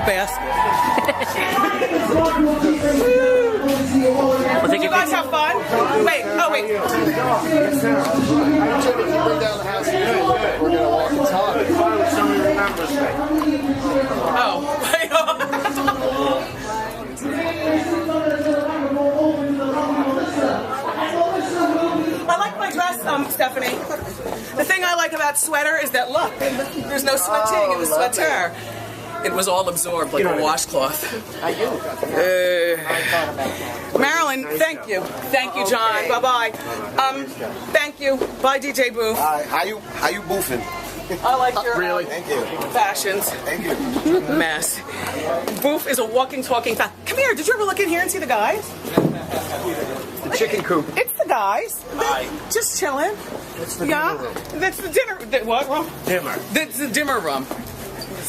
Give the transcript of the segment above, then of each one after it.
basket. Well, Did you guys have fun? Wait, oh wait. Bring down the house. We're gonna walk and talk. Somebody remembers me. Oh. I like my dress, Stephanie. The thing I like about sweater is that look, there's no sweating in the sweater. It was all absorbed like a washcloth. Marilyn, thank you. Thank you, John. Bye-bye. Thank you. Bye, DJ Boo. How you boofing? I like your Really? Thank you. fashions. Thank you. Mess. Boof is a walking, talking fat. Come here. Did you ever look in here and see the guys? The chicken coop. It's the guys. Hi. Just chilling. It's the dinner room. That's the dinner. What room? Dimmer. That's the dimmer room.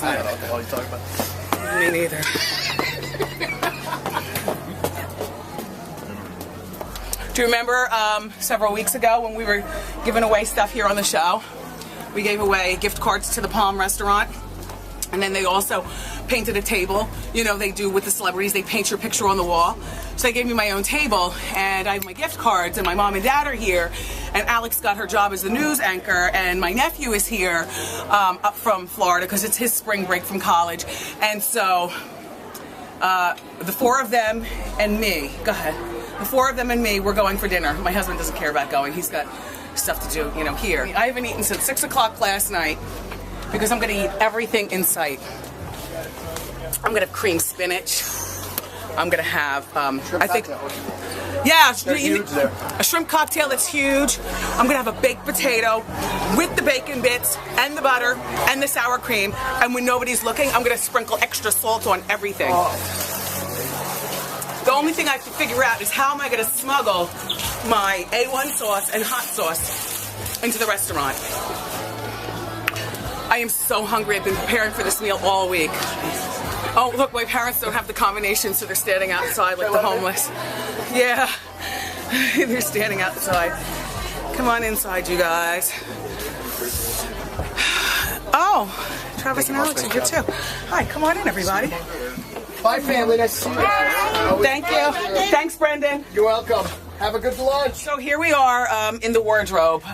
I don't know what the hell you're talking about. Me neither. Do you remember several weeks ago when we were giving away stuff here on the show? We gave away gift cards to the Palm restaurant. And then they also painted a table. You know, they do with the celebrities. They paint your picture on the wall. So they gave me my own table, and I have my gift cards, and my mom and dad are here. And Alex got her job as the news anchor, and my nephew is here up from Florida because it's his spring break from college. And so the four of them and me, go ahead. The four of them and me, we're going for dinner. My husband doesn't care about going. He's got stuff to do, you know, here. I haven't eaten since 6 o'clock last night because I'm going to eat everything in sight. I'm going to have cream spinach. I'm going to have, I think, yeah, a shrimp cocktail that's huge. I'm going to have a baked potato with the bacon bits and the butter and the sour cream. And when nobody's looking, I'm going to sprinkle extra salt on everything. The only thing I have to figure out is how am I going to smuggle my A1 sauce and hot sauce into the restaurant. I am so hungry. I've been preparing for this meal all week. Oh, look, my parents don't have the combination, so they're standing outside like the homeless. Yeah, they're standing outside. Come on inside, you guys. Oh, Travis and Alex are here too. Hi, come on in, everybody. Bye, family. Nice to see you. Thank you. Thanks, Brendan. You're welcome. Have a good lunch. So here we are in the wardrobe.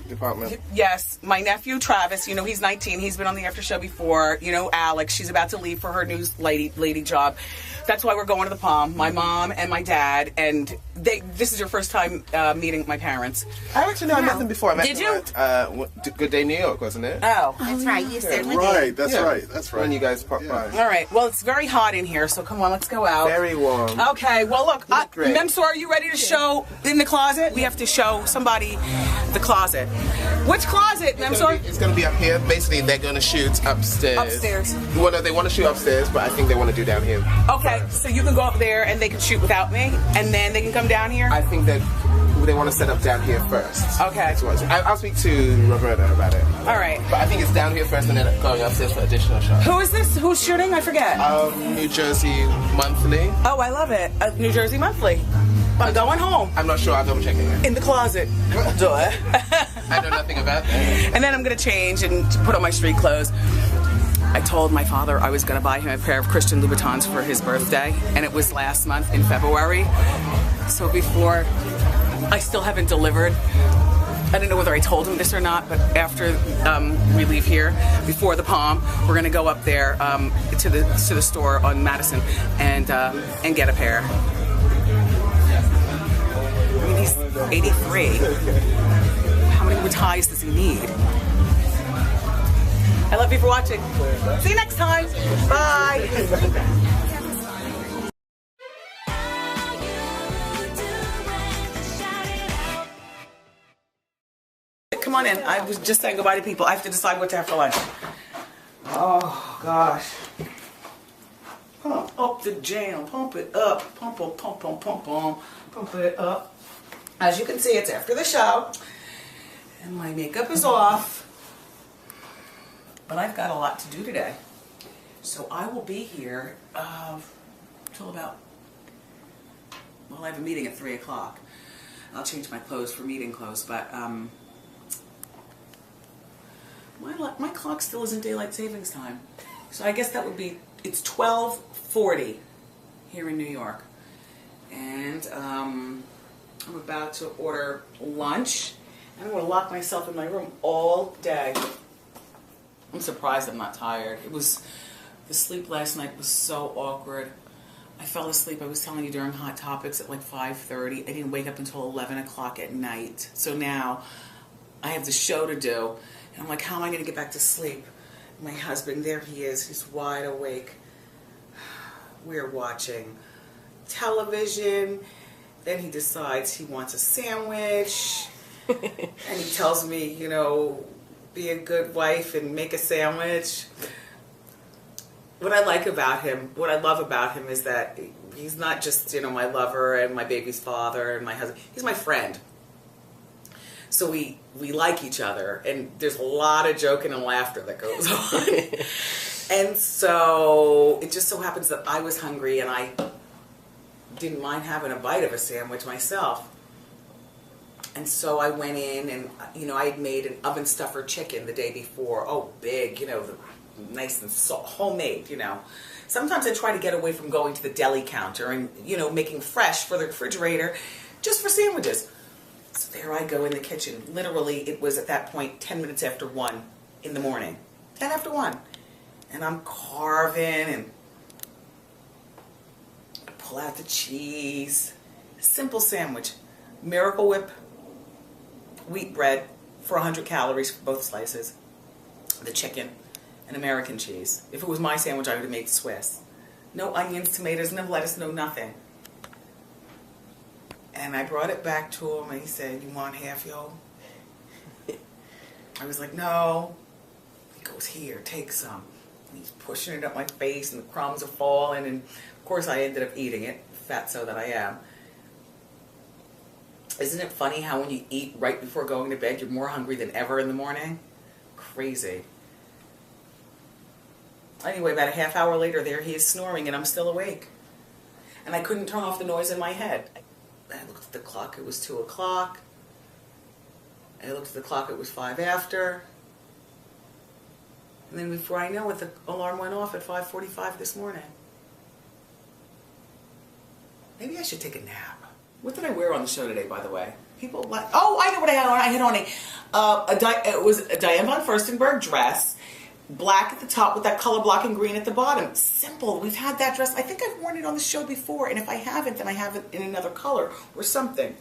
Department. Yes, my nephew Travis, you know, he's 19. He's been on the after show before. You know, Alex, she's about to leave for her news lady job. That's why we're going to the Palm. My mom and my dad, and this is your first time meeting my parents. I actually know I met them before. I met Did them you? at Good Day New York, wasn't it? Oh. That's right. You certainly did. Right, that's right, that's right. When you guys popped by. All right. Well, it's very hot in here, so come on, let's go out. Very warm. Okay. Well, look, great. Memsor, are you ready to show in the closet? We have to show somebody the closet. Which closet, Memsor? It's going to be up here. Basically, they're going to shoot upstairs. Upstairs. Well, no, they want to shoot upstairs, but I think they want to do down here. Okay, so you can go up there and they can shoot without me, and then they can come down here? I think that they want to set up down here first. Okay. That's what I'll speak to Roberta about it. All right. But I think it's down here first and then going upstairs for additional shots. Who is this? Who's shooting? I forget. New Jersey Monthly. Oh, I love it. New Jersey Monthly. I'm going home. I'm not sure. I'll double check it. In the closet. Duh. I know nothing about that. And then I'm going to change and put on my street clothes. I told my father I was going to buy him a pair of Christian Louboutins for his birthday, and it was last month in February. So before, I still haven't delivered. I don't know whether I told him this or not, but after we leave here, before the Palm, we're going to go up there to the store on Madison and get a pair. I mean, he's 83. How many more ties does he need? I love you for watching. See you next time. Bye. Come on in. I was just saying goodbye to people. I have to decide what to have for lunch. Oh, gosh. Pump up the jam. Pump it up. Pump, pump, pump, pump, pump, pump. Pump it up. As you can see, it's after the show. And my makeup is off. But I've got a lot to do today. So I will be here till about, well, I have a meeting at 3 o'clock. I'll change my clothes for meeting clothes, but my clock still isn't daylight savings time. So I guess that would be It's 12:40 here in New York, and I'm about to order lunch. I'm going to lock myself in my room all day. I'm surprised I'm not tired. The sleep last night was so awkward. I fell asleep, I was telling you, during Hot Topics at like 5:30. I didn't wake up until 11 o'clock at night. So now I have the show to do, and I'm like, how am I going to get back to sleep? My husband, there he is, he's wide awake. We're watching television. Then he decides he wants a sandwich. And he tells me, you know, be a good wife and make a sandwich. What I like about him, what I love about him is that he's not just, you know, my lover and my baby's father and my husband. He's my friend. So we like each other, and there's a lot of joking and laughter that goes on. And so it just so happens that I was hungry and I didn't mind having a bite of a sandwich myself. And so I went in and, you know, I had made an oven stuffer chicken the day before. Oh, big, you know, nice and homemade, you know. Sometimes I try to get away from going to the deli counter and, you know, making fresh for the refrigerator just for sandwiches. So there I go in the kitchen. Literally, it was at that point 10 minutes after 1 in the morning. 10 after 1. And I'm carving and I pull out the cheese. Simple sandwich. Miracle Whip wheat bread for 100 calories for both slices. The chicken and American cheese. If it was my sandwich, I would have made Swiss. No onions, tomatoes, no lettuce, no nothing. And I brought it back to him and he said, you want half, yo? I was like, no. He goes, here, take some. And he's pushing it up my face and the crumbs are falling, and of course I ended up eating it, fatso that I am. Isn't it funny how when you eat right before going to bed, you're more hungry than ever in the morning? Crazy. Anyway, about a half hour later, there he is snoring and I'm still awake. And I couldn't turn off the noise in my head. I looked at the clock, it was 2 o'clock. I looked at the clock, it was 5 after. And then before I know it, the alarm went off at 5:45 this morning. Maybe I should take a nap. What did I wear on the show today, by the way? People like, oh, I know what I had on. I had on it was a Diane von Furstenberg dress, black at the top with that color block and green at the bottom. Simple. We've had that dress. I think I've worn it on the show before, and if I haven't, then I have it in another color or something.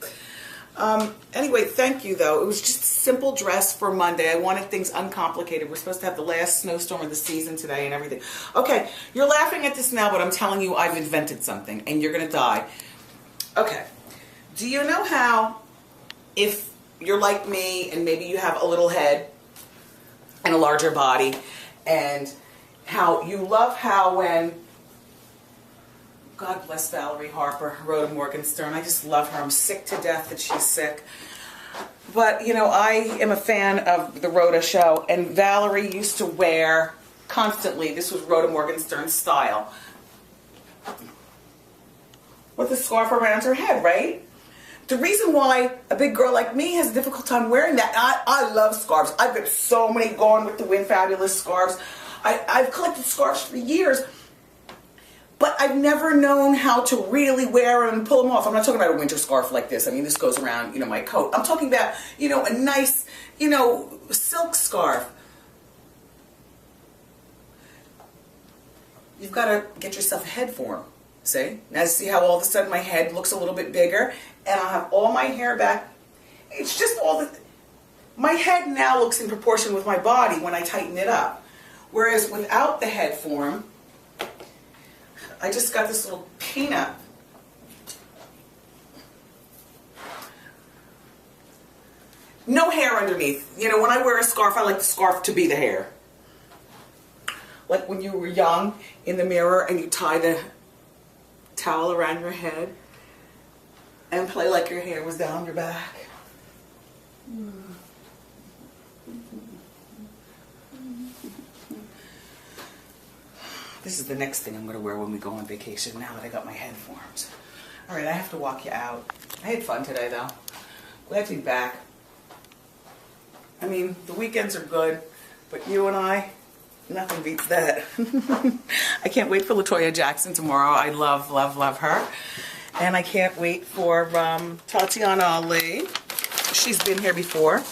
Anyway, thank you, though. It was just a simple dress for Monday. I wanted things uncomplicated. We're supposed to have the last snowstorm of the season today and everything. Okay, you're laughing at this now, but I'm telling you I've invented something, and you're going to die. Okay. Do you know how, if you're like me and maybe you have a little head and a larger body, and how you love how when, God bless Valerie Harper, Rhoda Morgenstern, I just love her. I'm sick to death that she's sick. But, you know, I am a fan of the Rhoda show, and Valerie used to wear constantly, this was Rhoda Morgenstern's style, with a scarf around her head, right? The reason why a big girl like me has a difficult time wearing that, I love scarves. I've got so many Gone with the Wind fabulous scarves. I've collected scarves for years, but I've never known how to really wear them and pull them off. I'm not talking about a winter scarf like this. I mean, this goes around, you know, my coat. I'm talking about, you know, a nice, you know, silk scarf. You've got to get yourself a head form. See? Now see how all of a sudden my head looks a little bit bigger, and I'll have all my hair back. It's just my head now looks in proportion with my body when I tighten it up. Whereas without the head form, I just got this little peanut. No hair underneath. You know, when I wear a scarf, I like the scarf to be the hair. Like when you were young in the mirror and you tie the towel around your head and play like your hair was down your back. This is the next thing I'm going to wear when we go on vacation, now that I got my head formed. Alright, I have to walk you out. I had fun today, though. Glad to be back. I mean, the weekends are good, but you and I, Nothing beats that. I can't wait for LaToya Jackson tomorrow. I love, love, love her. And I can't wait for Tatiana Ali. She's been here before.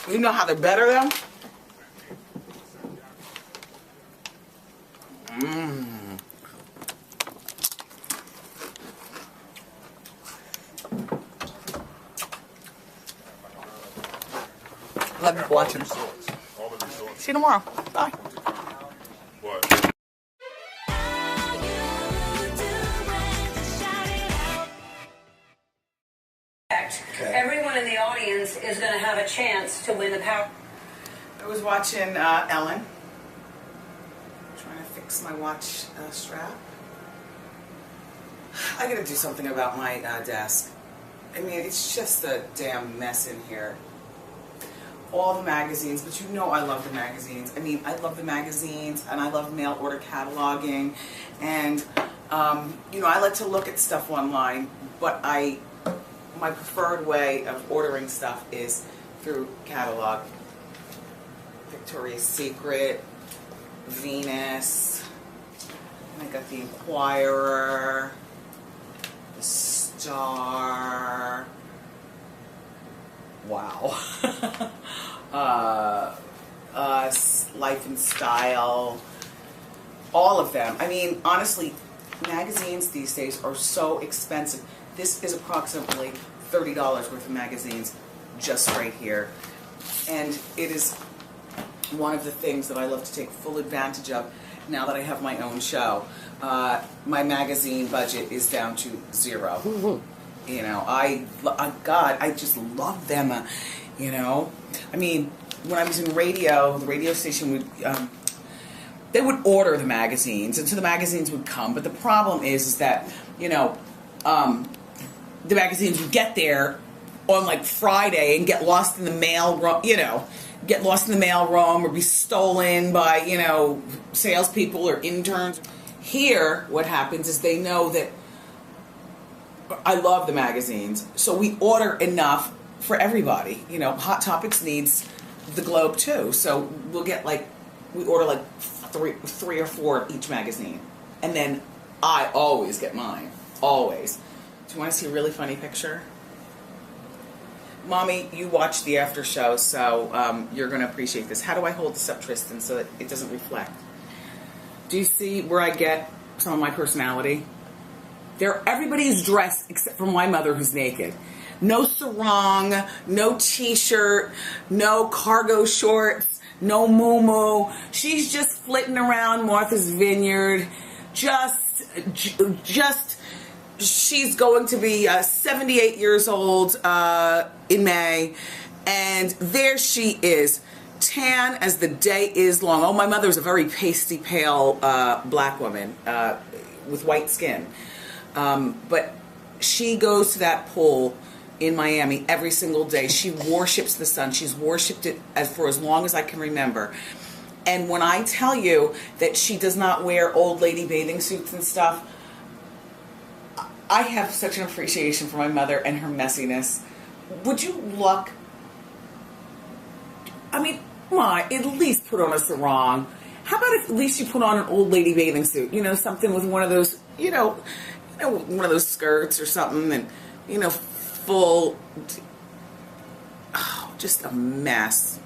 You know how they're better though? Love you for watching. See you tomorrow. Bye. What? Everyone in the audience is going to have a chance to win the power. I was watching Ellen. Trying to fix my watch strap. I gotta do something about my desk. I mean, it's just a damn mess in here. All the magazines, but you know I love the magazines. I mean, I love the magazines, and I love mail order cataloging, and you know, I like to look at stuff online, but my preferred way of ordering stuff is through catalog. Victoria's Secret, Venus, I got the Inquirer, the Star. Wow. Us, Life and Style, all of them. I mean, honestly, magazines these days are so expensive. This is approximately $30 worth of magazines just right here. And it is one of the things that I love to take full advantage of now that I have my own show. My magazine budget is down to $0. You know, God, I just love them. You know, I mean, when I was in radio, the radio station would, they would order the magazines, and so the magazines would come. But the problem is that, you know, the magazines would get there on like Friday and get lost in the mail, you know, get lost in the mail room or be stolen by, you know, salespeople or interns. Here, what happens is they know that I love the magazines, so we order enough for everybody. You know, Hot Topics needs the Globe too, so we'll get like, we order like three or four of each magazine, and then I always get mine, always. Do you want to see a really funny picture? Mommy, you watched the after show, so you're going to appreciate this. How do I hold this up, Tristan, so that it doesn't reflect? Do you see where I get some of my personality? Everybody's dressed except for my mother, who's naked. No sarong, no t-shirt, no cargo shorts, no moo-moo. She's just flitting around Martha's Vineyard. She's going to be 78 years old in May, and there she is, tan as the day is long. Oh, my mother's a very pasty pale black woman with white skin. But she goes to that pool in Miami every single day. She worships the sun. She's worshipped it for as long as I can remember. And when I tell you that she does not wear old lady bathing suits and stuff, I have such an appreciation for my mother and her messiness. Would you look? I mean, come on, at least put on a sarong. How about if at least you put on an old lady bathing suit? You know, something with one of those, you know, one of those skirts or something, and, you know, full, oh, just a mess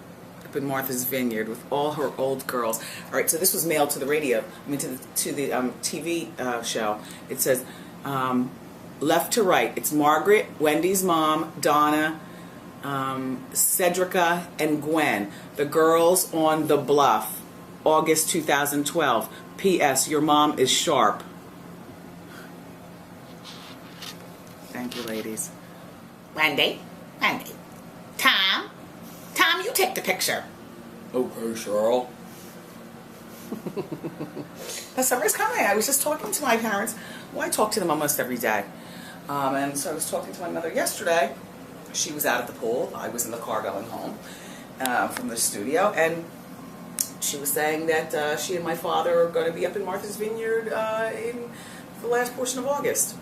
up in Martha's Vineyard with all her old girls. All right, so this was mailed to the radio, I mean, to the TV show. It says, left to right, it's Margaret, Wendy's mom, Donna, Cedrica, and Gwen, the girls on the bluff, August 2012. P.S. Your mom is sharp. Thank you, ladies. Wendy, Tom, you take the picture. Okay, Cheryl. The summer's coming. I was just talking to my parents. Well, I talk to them almost every day. And so I was talking to my mother yesterday. She was out at the pool. I was in the car going home from the studio. And she was saying that she and my father are going to be up in Martha's Vineyard in the last portion of August.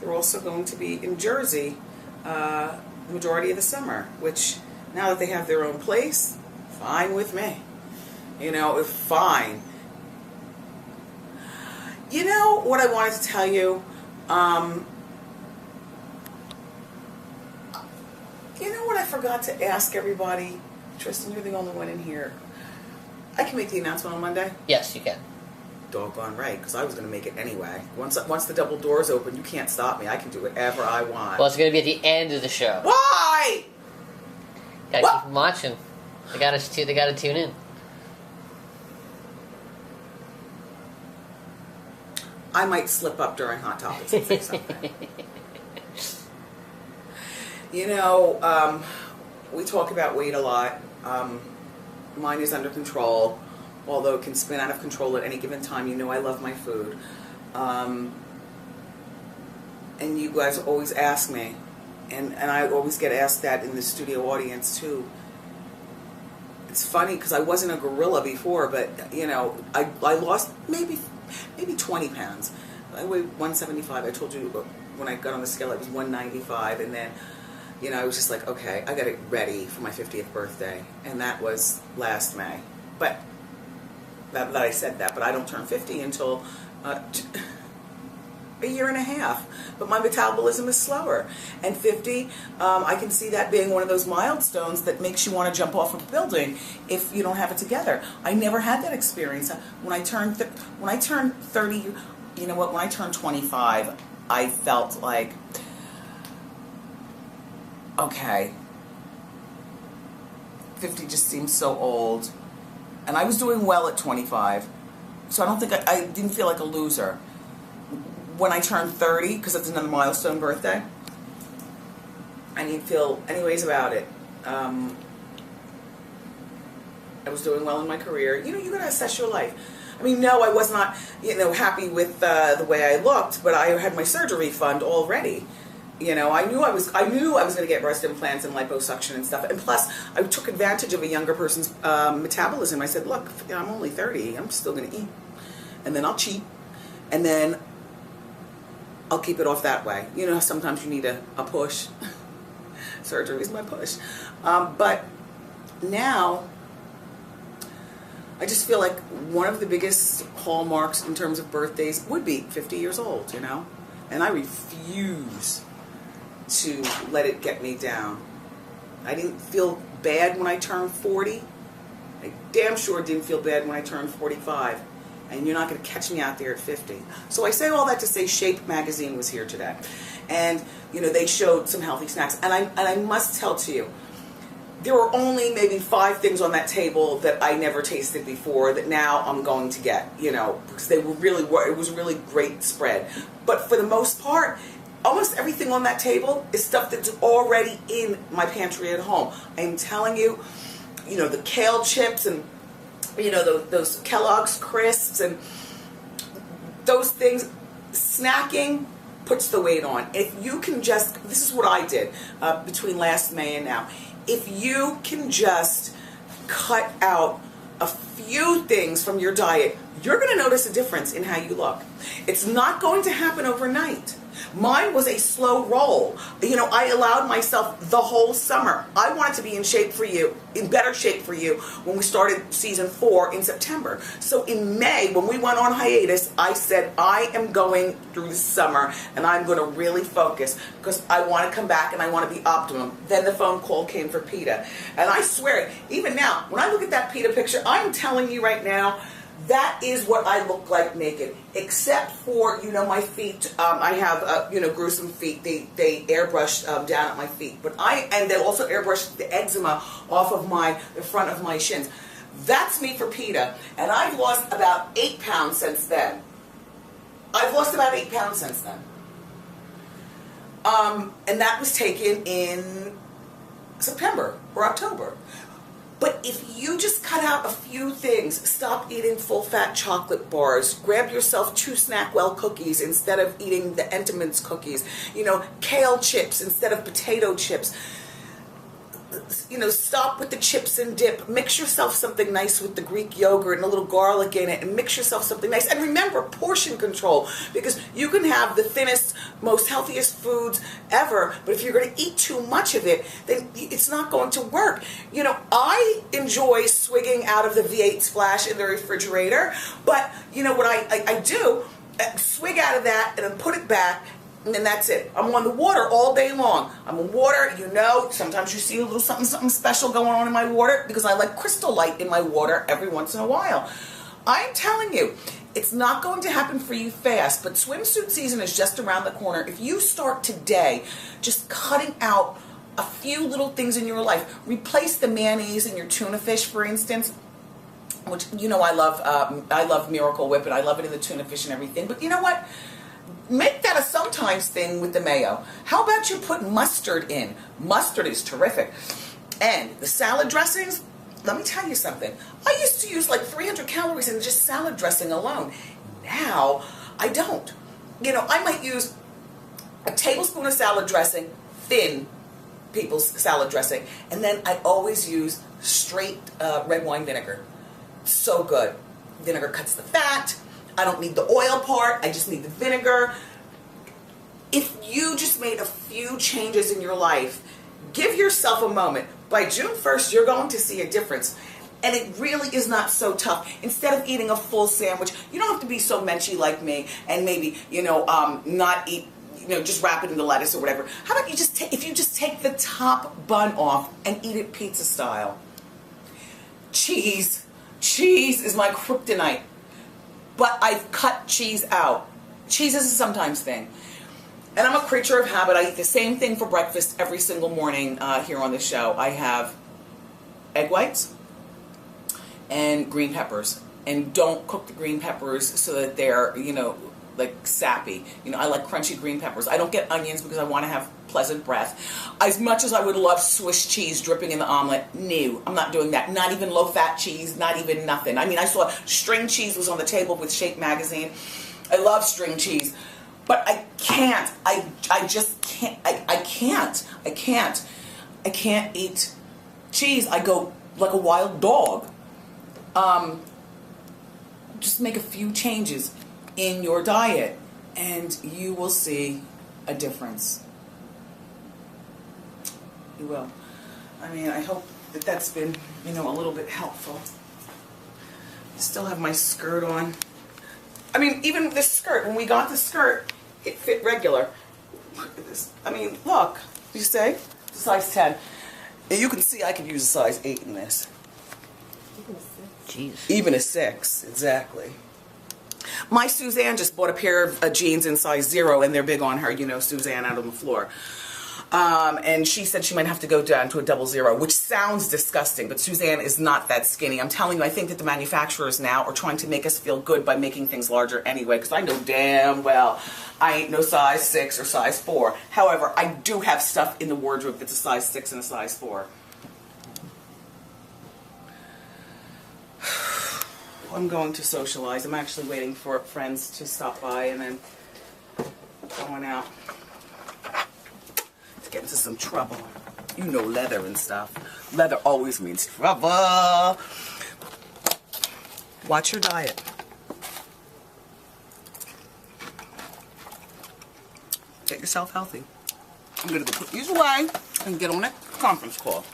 they're also going to be in Jersey the majority of the summer, which now that they have their own place, fine with me. You know, fine. You know what I wanted to tell you? You know what I forgot to ask everybody? Tristan, you're the only one in here. I can make the announcement on Monday? Yes, you can. Doggone right, because I was going to make it anyway. Once the double doors open, you can't stop me. I can do whatever I want. Well, it's going to be at the end of the show. Why? Gotta keep them watching. They gotta tune in. I might slip up during Hot Topics and say something. You know, we talk about weight a lot. Mine is under control, although it can spin out of control at any given time. You know I love my food. And you guys always ask me, and I always get asked that in the studio audience too. It's funny because I wasn't a gorilla before, but you know, I lost maybe 20 pounds. I weighed 175. I told you when I got on the scale I was 195, and then you know I was just like, okay, I got it ready for my 50th birthday, and that was last May. But that I said that, but I don't turn 50 until a year and a half. But my metabolism is slower, and 50, I can see that being one of those milestones that makes you want to jump off a building if you don't have it together. I never had that experience. When I turned 30, you know what? When I turned 25, I felt like, okay, 50 just seems so old, and I was doing well at 25, so I don't think I didn't feel like a loser. When I turned 30, because it's another milestone birthday, I didn't feel any ways about it. I was doing well in my career. You know, you gotta assess your life. I mean, no, I was not, you know, happy with the way I looked, but I had my surgery fund already. You know, I knew I was going to get breast implants and liposuction and stuff. And plus, I took advantage of a younger person's metabolism. I said, look, you know, I'm only 30. I'm still going to eat, and then I'll cheat, and then I'll keep it off that way. You know, sometimes you need a push. Surgery is my push. But now, I just feel like one of the biggest hallmarks in terms of birthdays would be 50 years old, you know? And I refuse to let it get me down. I didn't feel bad when I turned 40. I damn sure didn't feel bad when I turned 45. And you're not going to catch me out there at 50. So I say all that to say Shape magazine was here today. And, you know, they showed some healthy snacks. And I must tell to you, there were only maybe 5 things on that table that I never tasted before that now I'm going to get, you know, because it was a really great spread. But for the most part, almost everything on that table is stuff that's already in my pantry at home. I'm telling you, you know, the kale chips and, you know, those Kellogg's crisps and those things, snacking puts the weight on. If you can just, this is what I did between last May and now. If you can just cut out a few things from your diet, you're going to notice a difference in how you look. It's not going to happen overnight. Mine was a slow roll. You know, I allowed myself the whole summer. I wanted to be in shape for you, in better shape for you, when we started season 4 in September. So in May, when we went on hiatus, I said, I am going through the summer and I'm going to really focus because I want to come back and I want to be optimum. Then the phone call came for PETA. And I swear, even now, when I look at that PETA picture, I'm telling you right now, that is what I look like naked, except for, you know, my feet. I have, you know, gruesome feet. They airbrush down at my feet, and they also airbrush the eczema off of the front of my shins. That's me for PETA, and I've lost about 8 pounds since then. And that was taken in September or October. But if you just cut out a few things, stop eating full-fat chocolate bars, grab yourself 2 Snackwell cookies instead of eating the Entenmann's cookies, you know, kale chips instead of potato chips, you know, stop with the chips and dip, mix yourself something nice with the Greek yogurt and a little garlic in it, and mix yourself something nice. And remember, portion control, because you can have the thinnest most healthiest foods ever, but if you're going to eat too much of it, then it's not going to work. You know, I enjoy swigging out of the V8 Splash in the refrigerator, but you know what I do? Swig out of that and then put it back, and then that's it. I'm on the water all day long. I'm on water, you know, sometimes you see a little something special going on in my water because I like Crystal Light in my water every once in a while. I'm telling you, it's not going to happen for you fast, but swimsuit season is just around the corner. If you start today just cutting out a few little things in your life, replace the mayonnaise in your tuna fish, for instance, which, you know, I love Miracle Whip, and I love it in the tuna fish and everything, but you know what? Make that a sometimes thing with the mayo. How about you put mustard in? Mustard is terrific. And the salad dressings, let me tell you something. I used to use like 300 calories in just salad dressing alone. Now, I don't. You know, I might use a tablespoon of salad dressing, thin people's salad dressing, and then I always use straight red wine vinegar. So good. Vinegar cuts the fat. I don't need the oil part. I just need the vinegar. If you just made a few changes in your life, give yourself a moment. By June 1st, you're going to see a difference. And it really is not so tough. Instead of eating a full sandwich, you don't have to be so menschy like me and maybe, you know, not eat, you know, just wrap it in the lettuce or whatever. How about you just if you just take the top bun off and eat it pizza style? Cheese. Cheese is my kryptonite. But I've cut cheese out. Cheese is a sometimes thing. And I'm a creature of habit. I eat the same thing for breakfast every single morning here on the show. I have egg whites and green peppers. And don't cook the green peppers so that they're, you know, like sappy. You know, I like crunchy green peppers. I don't get onions because I want to have pleasant breath. As much as I would love Swiss cheese dripping in the omelet, no, I'm not doing that. Not even low-fat cheese, not even nothing. I mean, I saw string cheese was on the table with Shape magazine. I love string cheese. But I can't. I just can't. I can't eat cheese. I go like a wild dog. Just make a few changes in your diet and you will see a difference. You will. I mean, I hope that that's been, you know, a little bit helpful. Still have my skirt on. I mean, even this skirt, when we got the skirt, it fit regular. Look at this. I mean, look. You say? Size 10. And you can see I could use a size 8 in this. Jeez. Even a 6, exactly. My Suzanne just bought a pair of jeans in size 0, and they're big on her, you know, Suzanne out on the floor. And she said she might have to go down to a 00, which sounds disgusting, but Suzanne is not that skinny. I'm telling you, I think that the manufacturers now are trying to make us feel good by making things larger anyway, because I know damn well I ain't no size 6 or size 4. However, I do have stuff in the wardrobe that's a size 6 and a size 4. I'm going to socialize. I'm actually waiting for friends to stop by and then going out to get into some trouble. You know, leather and stuff. Leather always means trouble. Watch your diet. Get yourself healthy. I'm going to go put these away and get on a conference call.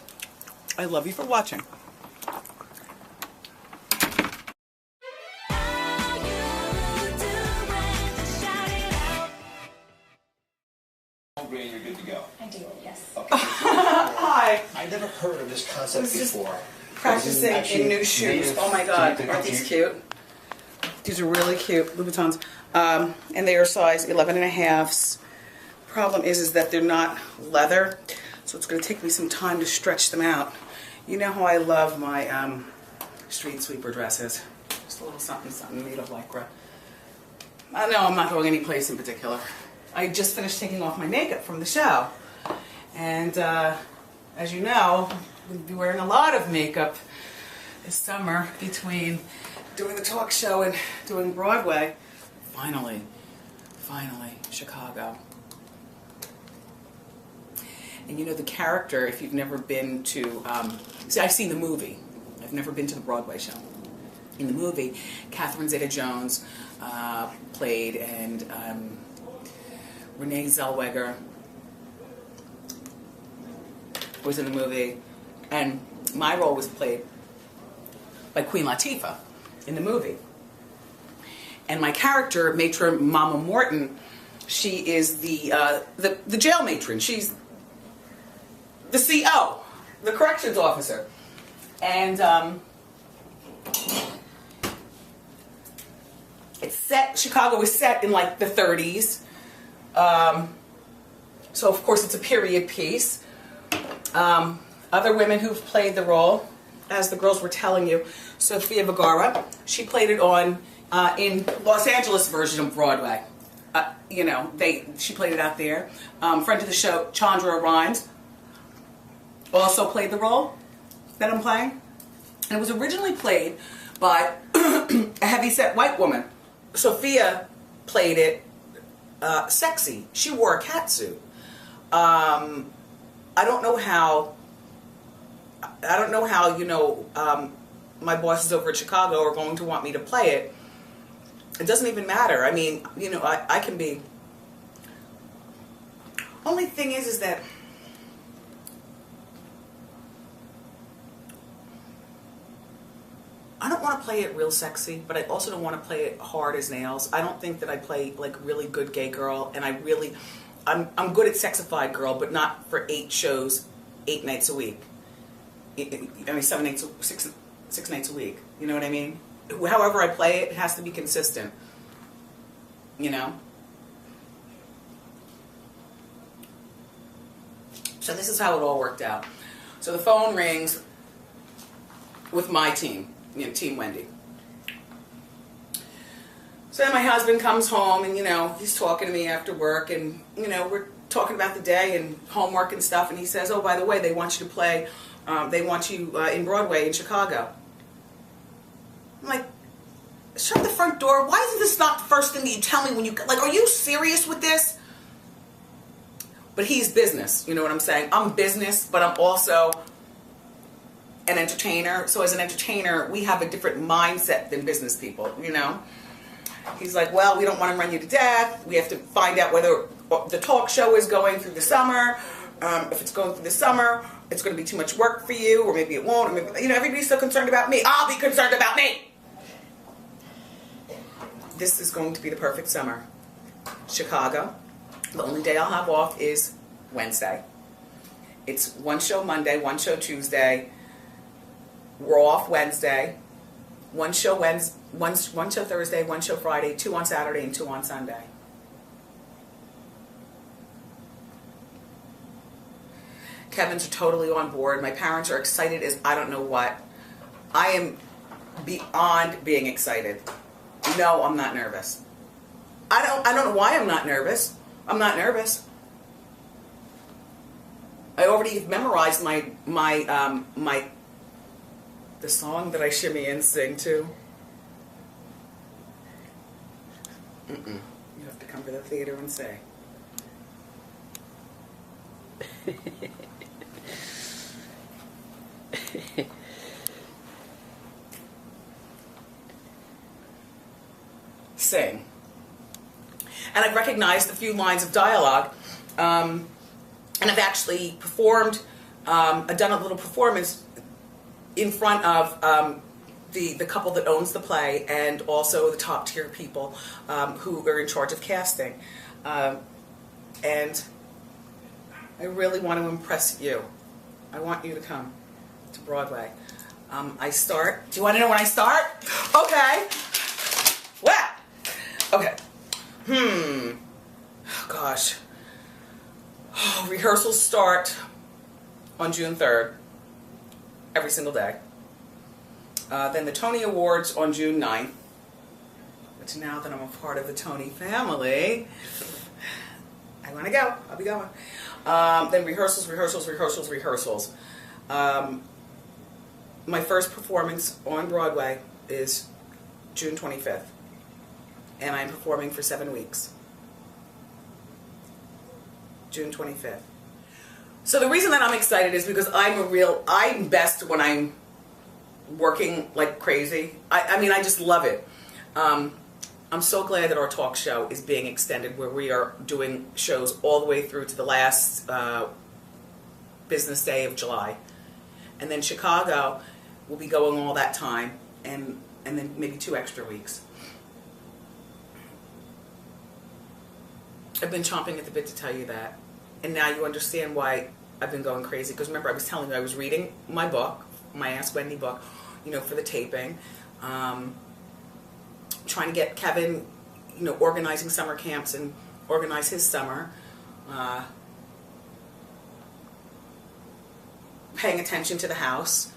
I love you for watching. You're good to go. I do, yes. Okay. Hi. I never heard of this concept before. Practicing in new shoes. Oh my God, aren't these cute? These are really cute, Louboutins. And they are size 11.5s. Problem is that they're not leather, so it's going to take me some time to stretch them out. You know how I love my street sweeper dresses. Just a little something, something made of Lycra. I know I'm not going any place in particular. I just finished taking off my makeup from the show. And as you know, we'll be wearing a lot of makeup this summer between doing the talk show and doing Broadway. Finally, Chicago. And you know the character, if you've never been to, see, I've seen the movie. I've never been to the Broadway show. In the movie, Catherine Zeta-Jones played, and Renee Zellweger was in the movie, and my role was played by Queen Latifah in the movie. And my character, Matron Mama Morton, she is the jail matron. She's the CO, the corrections officer. And it's set, Chicago is set in like the 30s. So of course it's a period piece. Other women who've played the role, as the girls were telling you, Sofia Vergara, she played it on in Los Angeles version of Broadway. You know, she played it out there. Friend of the show, Chandra Rhimes, also played the role that I'm playing. And it was originally played by a heavyset white woman. Sophia played it sexy. She wore a catsuit. I don't know how, you know, my bosses over at Chicago are going to want me to play it. It doesn't even matter. I mean, you know, I can be. Only thing is that I don't want to play it real sexy, but I also don't want to play it hard as nails. I don't think that I play like really good gay girl, and I'm good at sexified girl, but not for 8 shows, 8 nights a week. I mean, 6 nights a week. You know what I mean? However I play it, it has to be consistent. You know? So this is how it all worked out. So the phone rings with my team, you know, Team Wendy. So then my husband comes home and, you know, he's talking to me after work and, you know, we're talking about the day and homework and stuff, and he says, oh, by the way, they want you to play, they want you in Broadway in Chicago. I'm like, shut the front door. Why is this not the first thing that you tell me when you, like, are you serious with this? But he's business, you know what I'm saying? I'm business, but I'm also an entertainer. So as an entertainer, we have a different mindset than business people, you know? He's like, well, we don't want to run you to death. We have to find out whether the talk show is going through the summer. If it's going through the summer, it's going to be too much work for you, or maybe it won't. Or maybe, you know, everybody's so concerned about me. I'll be concerned about me. This is going to be the perfect summer. Chicago. The only day I'll have off is Wednesday. It's 1 show Monday, 1 show Tuesday. We're off Wednesday. 1 show Wednesday, one show Thursday, 1 show Friday, 2 on Saturday, and 2 on Sunday. Kevin's totally on board. My parents are excited as I don't know what. I am beyond being excited. No, I'm not nervous. I don't know why I'm not nervous. I'm not nervous. I already memorized the song that I shimmy and sing to. You have to come to the theater and say. Sing. And I've recognized a few lines of dialogue, and I've actually performed, I've done a little performance in front of the couple that owns the play, and also the top tier people who are in charge of casting. And I really want to impress you. I want you to come to Broadway. I start. Do you want to know when I start? Okay. Well. Okay. Gosh. Oh, rehearsals start on June 3rd. Every single day. Then the Tony Awards on June 9th. But now that I'm a part of the Tony family, I want to go. I'll be going. Then rehearsals. My first performance on Broadway is June 25th. And I'm performing for 7 weeks. June 25th. So the reason that I'm excited is because I'm best when I'm working like crazy. I mean, I just love it. I'm so glad that our talk show is being extended, where we are doing shows all the way through to the last business day of July. And then Chicago will be going all that time, and then maybe 2 extra weeks. I've been chomping at the bit to tell you that. And now you understand why I've been going crazy. Because remember, I was telling you I was reading my book, my Ask Wendy book, for the taping. Trying to get Kevin, organizing summer camps and organize his summer. Paying attention to the house,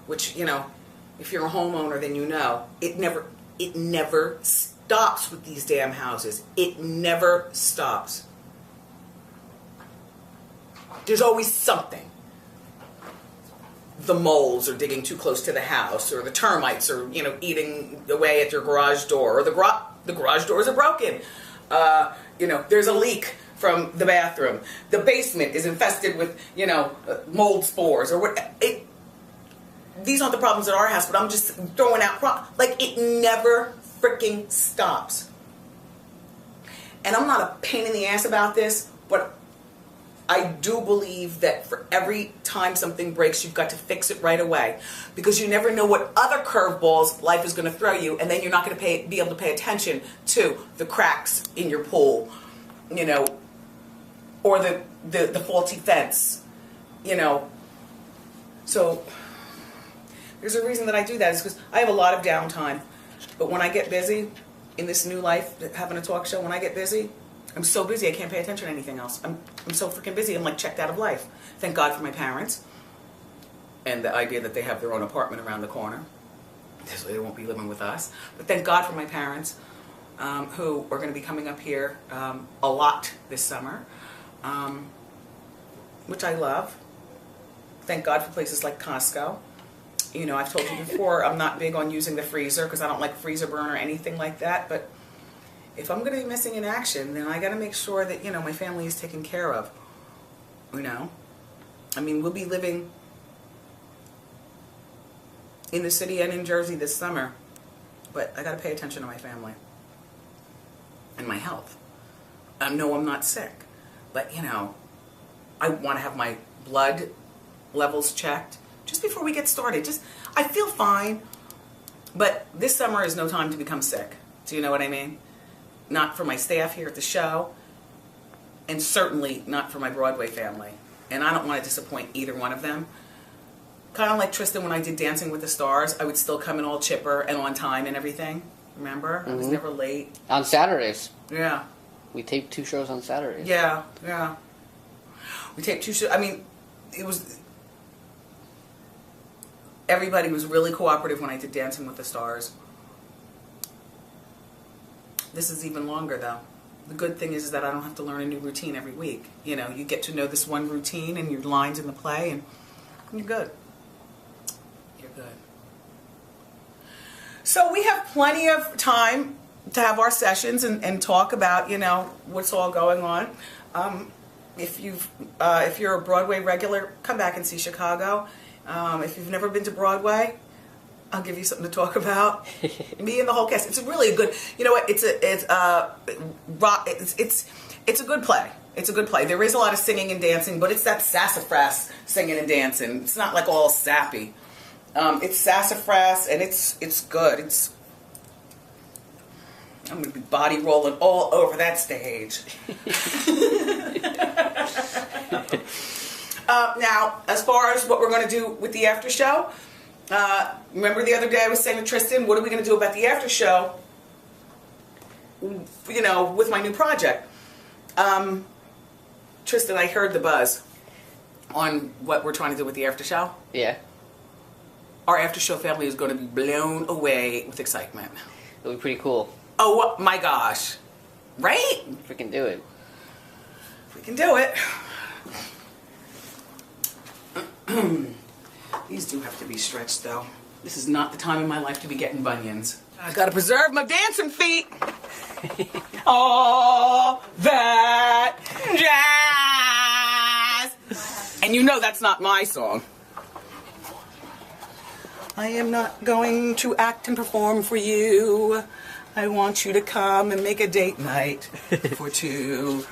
which, if you're a homeowner, then it never stops with these damn houses. It never stops. There's always something. The moles are digging too close to the house, or the termites are, eating away at your garage door, or the garage doors are broken. There's a leak from the bathroom. The basement is infested with, mold spores, or what. These aren't the problems at our house, but I'm just throwing out it never freaking stops. And I'm not a pain in the ass about this, but I do believe that for every time something breaks, you've got to fix it right away, because you never know what other curveballs life is going to throw you, and then you're not going to be able to pay attention to the cracks in your pool, or the faulty fence, So there's a reason that I do that, is because I have a lot of downtime. But when I get busy in this new life, having a talk show, when I get busy, I'm so busy I can't pay attention to anything else. I'm so freaking busy. I'm checked out of life. Thank God for my parents and the idea that they have their own apartment around the corner, so they won't be living with us. But thank God for my parents, who are going to be coming up here a lot this summer, which I love. Thank God for places like Costco. I've told you before, I'm not big on using the freezer because I don't like freezer burn or anything like that, but if I'm going to be missing in action, then I got to make sure that, my family is taken care of. We'll be living in the city and in Jersey this summer, but I got to pay attention to my family and my health. No, I'm not sick, but, I want to have my blood levels checked just before we get started. I feel fine, but this summer is no time to become sick. Do you know what I mean? Not for my staff here at the show, and certainly not for my Broadway family. And I don't want to disappoint either one of them. Kind of like Tristan when I did Dancing with the Stars, I would still come in all chipper and on time and everything. Remember? Mm-hmm. I was never late. On Saturdays. Yeah. We taped 2 shows on Saturdays. Yeah. We taped 2 shows. It was... Everybody was really cooperative when I did Dancing with the Stars. This is even longer, though. The good thing is that I don't have to learn a new routine every week. You get to know this one routine and your lines in the play, and you're good. You're good. So we have plenty of time to have our sessions and talk about, what's all going on. If you're a Broadway regular, come back and see Chicago. If you've never been to Broadway, I'll give you something to talk about. Me and the whole cast. It's really a good. You know what? It's a good play. It's a good play. There is a lot of singing and dancing, but it's that sassafras singing and dancing. It's not all sappy. It's sassafras, and it's good. I'm going to be body rolling all over that stage. Now, as far as what we're going to do with the after show. Remember the other day I was saying to Tristan, what are we going to do about the after show, with my new project? Tristan, I heard the buzz on what we're trying to do with the after show. Yeah. Our after show family is going to be blown away with excitement. It'll be pretty cool. Oh my gosh. Right? We can do it. We can do it. These do have to be stretched, though. This is not the time in my life to be getting bunions. I gotta preserve my dancing feet. All that jazz. And that's not my song. I am not going to act and perform for you. I want you to come and make a date night for two.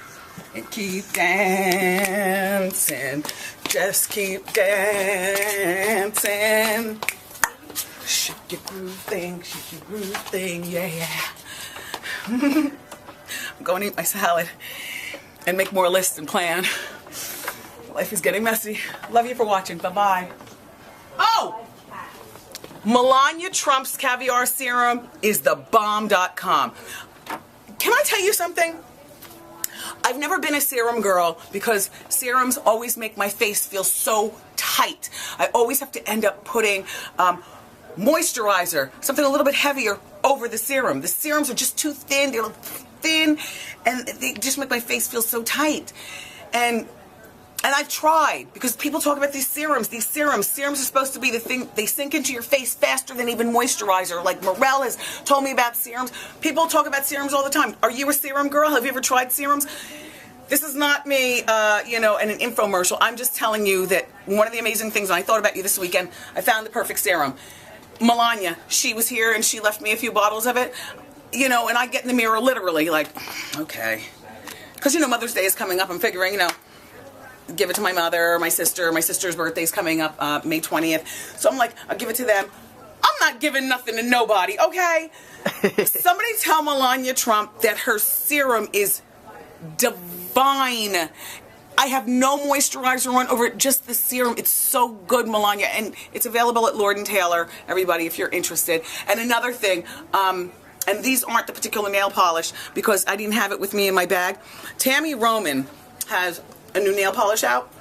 And keep dancing. Just keep dancing. Shake your groove thing, yeah. I'm going to eat my salad and make more lists and plan. Life is getting messy. Love you for watching. Bye-bye. Oh! Melania Trump's caviar serum is thebomb.com. Can I tell you something? I've never been a serum girl because serums always make my face feel so tight. I always have to end up putting moisturizer, something a little bit heavier, over the serum. The serums are just too thin. They're thin, and they just make my face feel so tight. And I've tried, because people talk about these serums. Serums are supposed to be the thing, they sink into your face faster than even moisturizer. Like Morel has told me about serums. People talk about serums all the time. Are you a serum girl? Have you ever tried serums? This is not me, in an infomercial. I'm just telling you that one of the amazing things, and I thought about you this weekend, I found the perfect serum. Melania, she was here and she left me a few bottles of it, and I get in the mirror literally like, okay. Because, Mother's Day is coming up. I'm figuring, give it to my mother, my sister. My sister's birthday's coming up May 20th. So I'm like, I'll give it to them. I'm not giving nothing to nobody, okay? Somebody tell Melania Trump that her serum is divine. I have no moisturizer on over it, just the serum. It's so good, Melania. And it's available at Lord & Taylor, everybody, if you're interested. And another thing, and these aren't the particular nail polish because I didn't have it with me in my bag. Tammy Roman has a new nail polish out.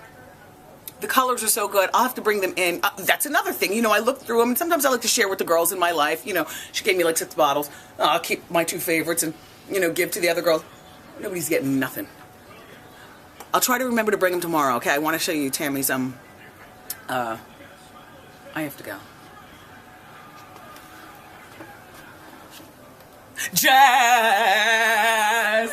The colors are so good. I'll have to bring them in. That's another thing. I look through them, and sometimes I like to share with the girls in my life. She gave me like 6 bottles. I'll keep my 2 favorites and, give to the other girls. Nobody's getting nothing. I'll try to remember to bring them tomorrow, okay? I want to show you Tammy's, I have to go. Jazz!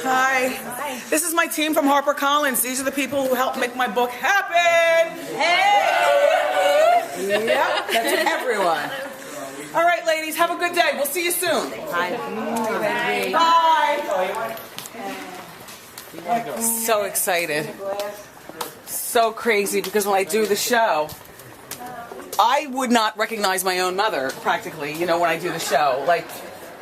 Hi. This is my team from HarperCollins. These are the people who helped make my book happen. Hey! Yep, that's everyone. All right, ladies, have a good day. We'll see you soon. Bye. Bye. So excited. So crazy, because when I do the show, I would not recognize my own mother, practically, when I do the show. Like,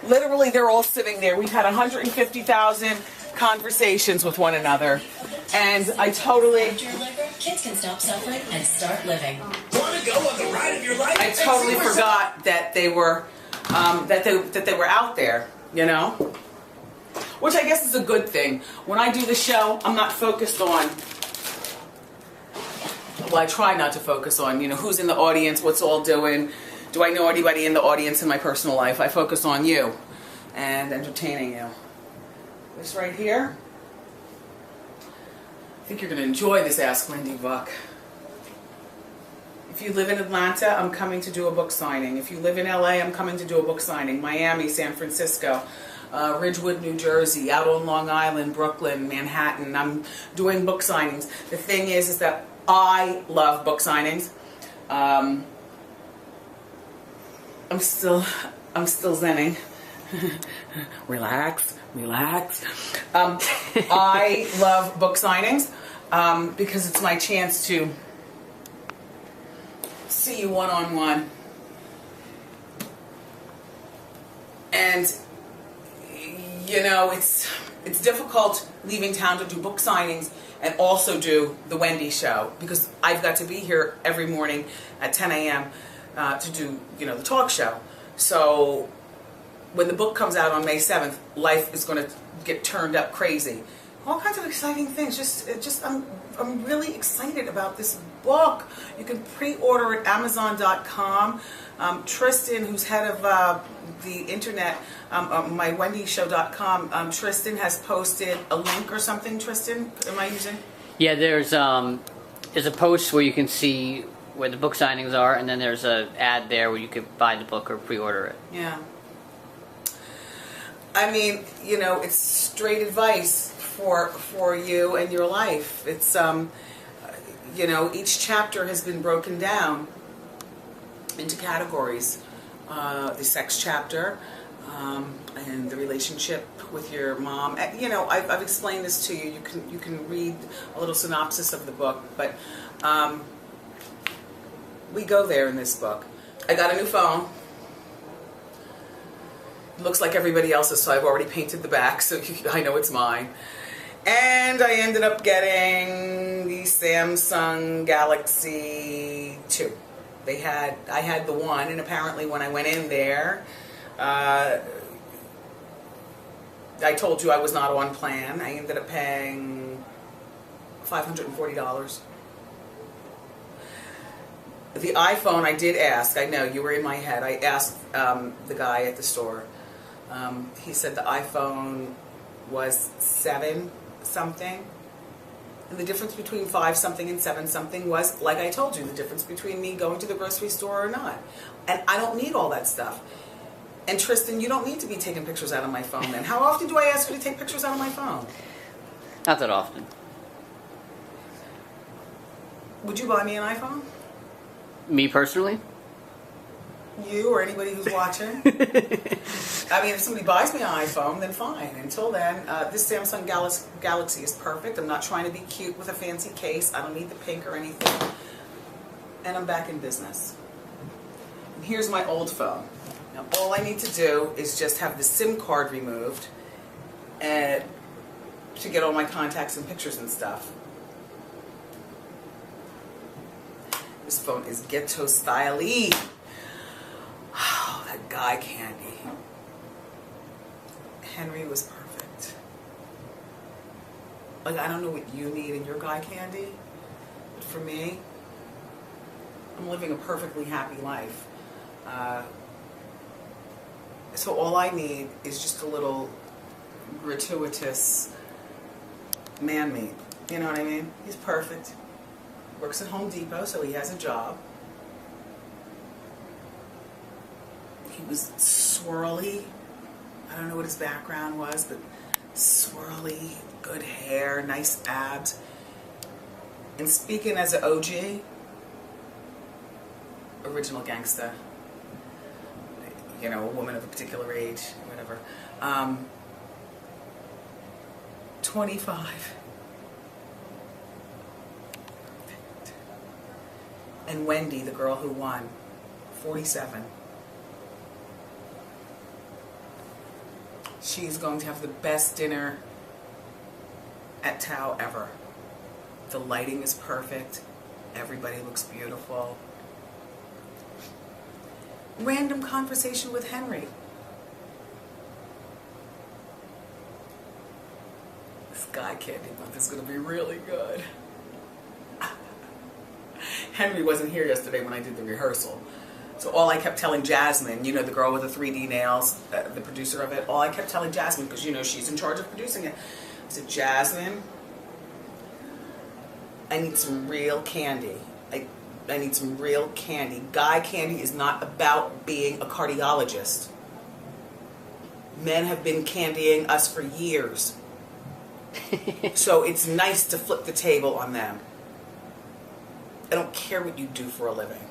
literally, they're all sitting there. We've had 150,000 conversations with one another, and I totally... Kids can stop suffering and start living. Want to go on the ride of your life? I totally forgot that they were that they were out there, which I guess is a good thing. When I do the show, I'm not focused on. Well, I try not to focus on who's in the audience, what's all doing. Do I know anybody in the audience in my personal life? I focus on you and entertaining you. This right here. I think you're going to enjoy this Ask Wendy book. If you live in Atlanta, I'm coming to do a book signing. If you live in LA, I'm coming to do a book signing. Miami, San Francisco, Ridgewood, New Jersey, out on Long Island, Brooklyn, Manhattan. I'm doing book signings. The thing is that I love book signings. I'm still zenning. Relax. I love book signings because it's my chance to see you one-on-one. And it's difficult leaving town to do book signings and also do the Wendy show, because I've got to be here every morning at 10 a.m. To do the talk show. So when the book comes out on May 7th, life is going to get turned up crazy. All kinds of exciting things. I'm really excited about this book. You can pre-order at Amazon.com. Tristan, who's head of the internet, my WendyShow.com, Tristan has posted a link or something. Tristan, am I using? Yeah, there's a post where you can see where the book signings are, and then there's an ad there where you could buy the book or pre-order it. Yeah. I mean, it's straight advice for you and your life. It's you know, each chapter has been broken down into categories. The sex chapter, and the relationship with your mom. You know, I've explained this to you. You can read a little synopsis of the book, but we go there in this book. I got a new phone. It looks like everybody else's, so I've already painted the back, so I know it's mine. And I ended up getting the Samsung Galaxy 2. I had the one, and apparently when I went in there, I told you I was not on plan. I ended up paying $540. The iPhone, I did ask. I know, you were in my head. I asked the guy at the store. He said the iPhone was 7 something. And the difference between 5 something and 7 something was, like I told you, the difference between me going to the grocery store or not. And I don't need all that stuff. And Tristan, you don't need to be taking pictures out of my phone then. How often do I ask you to take pictures out of my phone? Not that often. Would you buy me an iPhone? Me personally? You or anybody who's watching? I mean, if somebody buys me an iPhone, then fine. Until then, this Samsung Galaxy is perfect. I'm not trying to be cute with a fancy case. I don't need the pink or anything. And I'm back in business. And here's my old phone. Now, all I need to do is just have the SIM card removed and to get all my contacts and pictures and stuff. This phone is ghetto style-y. Oh, that guy candy. Henry was perfect. Like, I don't know what you need in your guy candy, but for me, I'm living a perfectly happy life. So all I need is just a little gratuitous man meat. You know what I mean? He's perfect. Works at Home Depot, so he has a job. He was swirly. I don't know what his background was, but swirly, good hair, nice abs. And speaking as an OG, original gangsta, you know, a woman of a particular age, whatever. 25. And Wendy, the girl who won, 47. She's going to have the best dinner at Tao ever. The lighting is perfect. Everybody looks beautiful. Random conversation with Henry. This guy candy month is going to be really good. Henry wasn't here yesterday when I did the rehearsal. So all I kept telling Jasmine, you know, the girl with the 3D nails, the producer of it, all I kept telling Jasmine, because, you know, she's in charge of producing it. I said, Jasmine, I need some real candy. I need some real candy. Guy candy is not about being a cardiologist. Men have been candying us for years. So it's nice to flip the table on them. I don't care what you do for a living.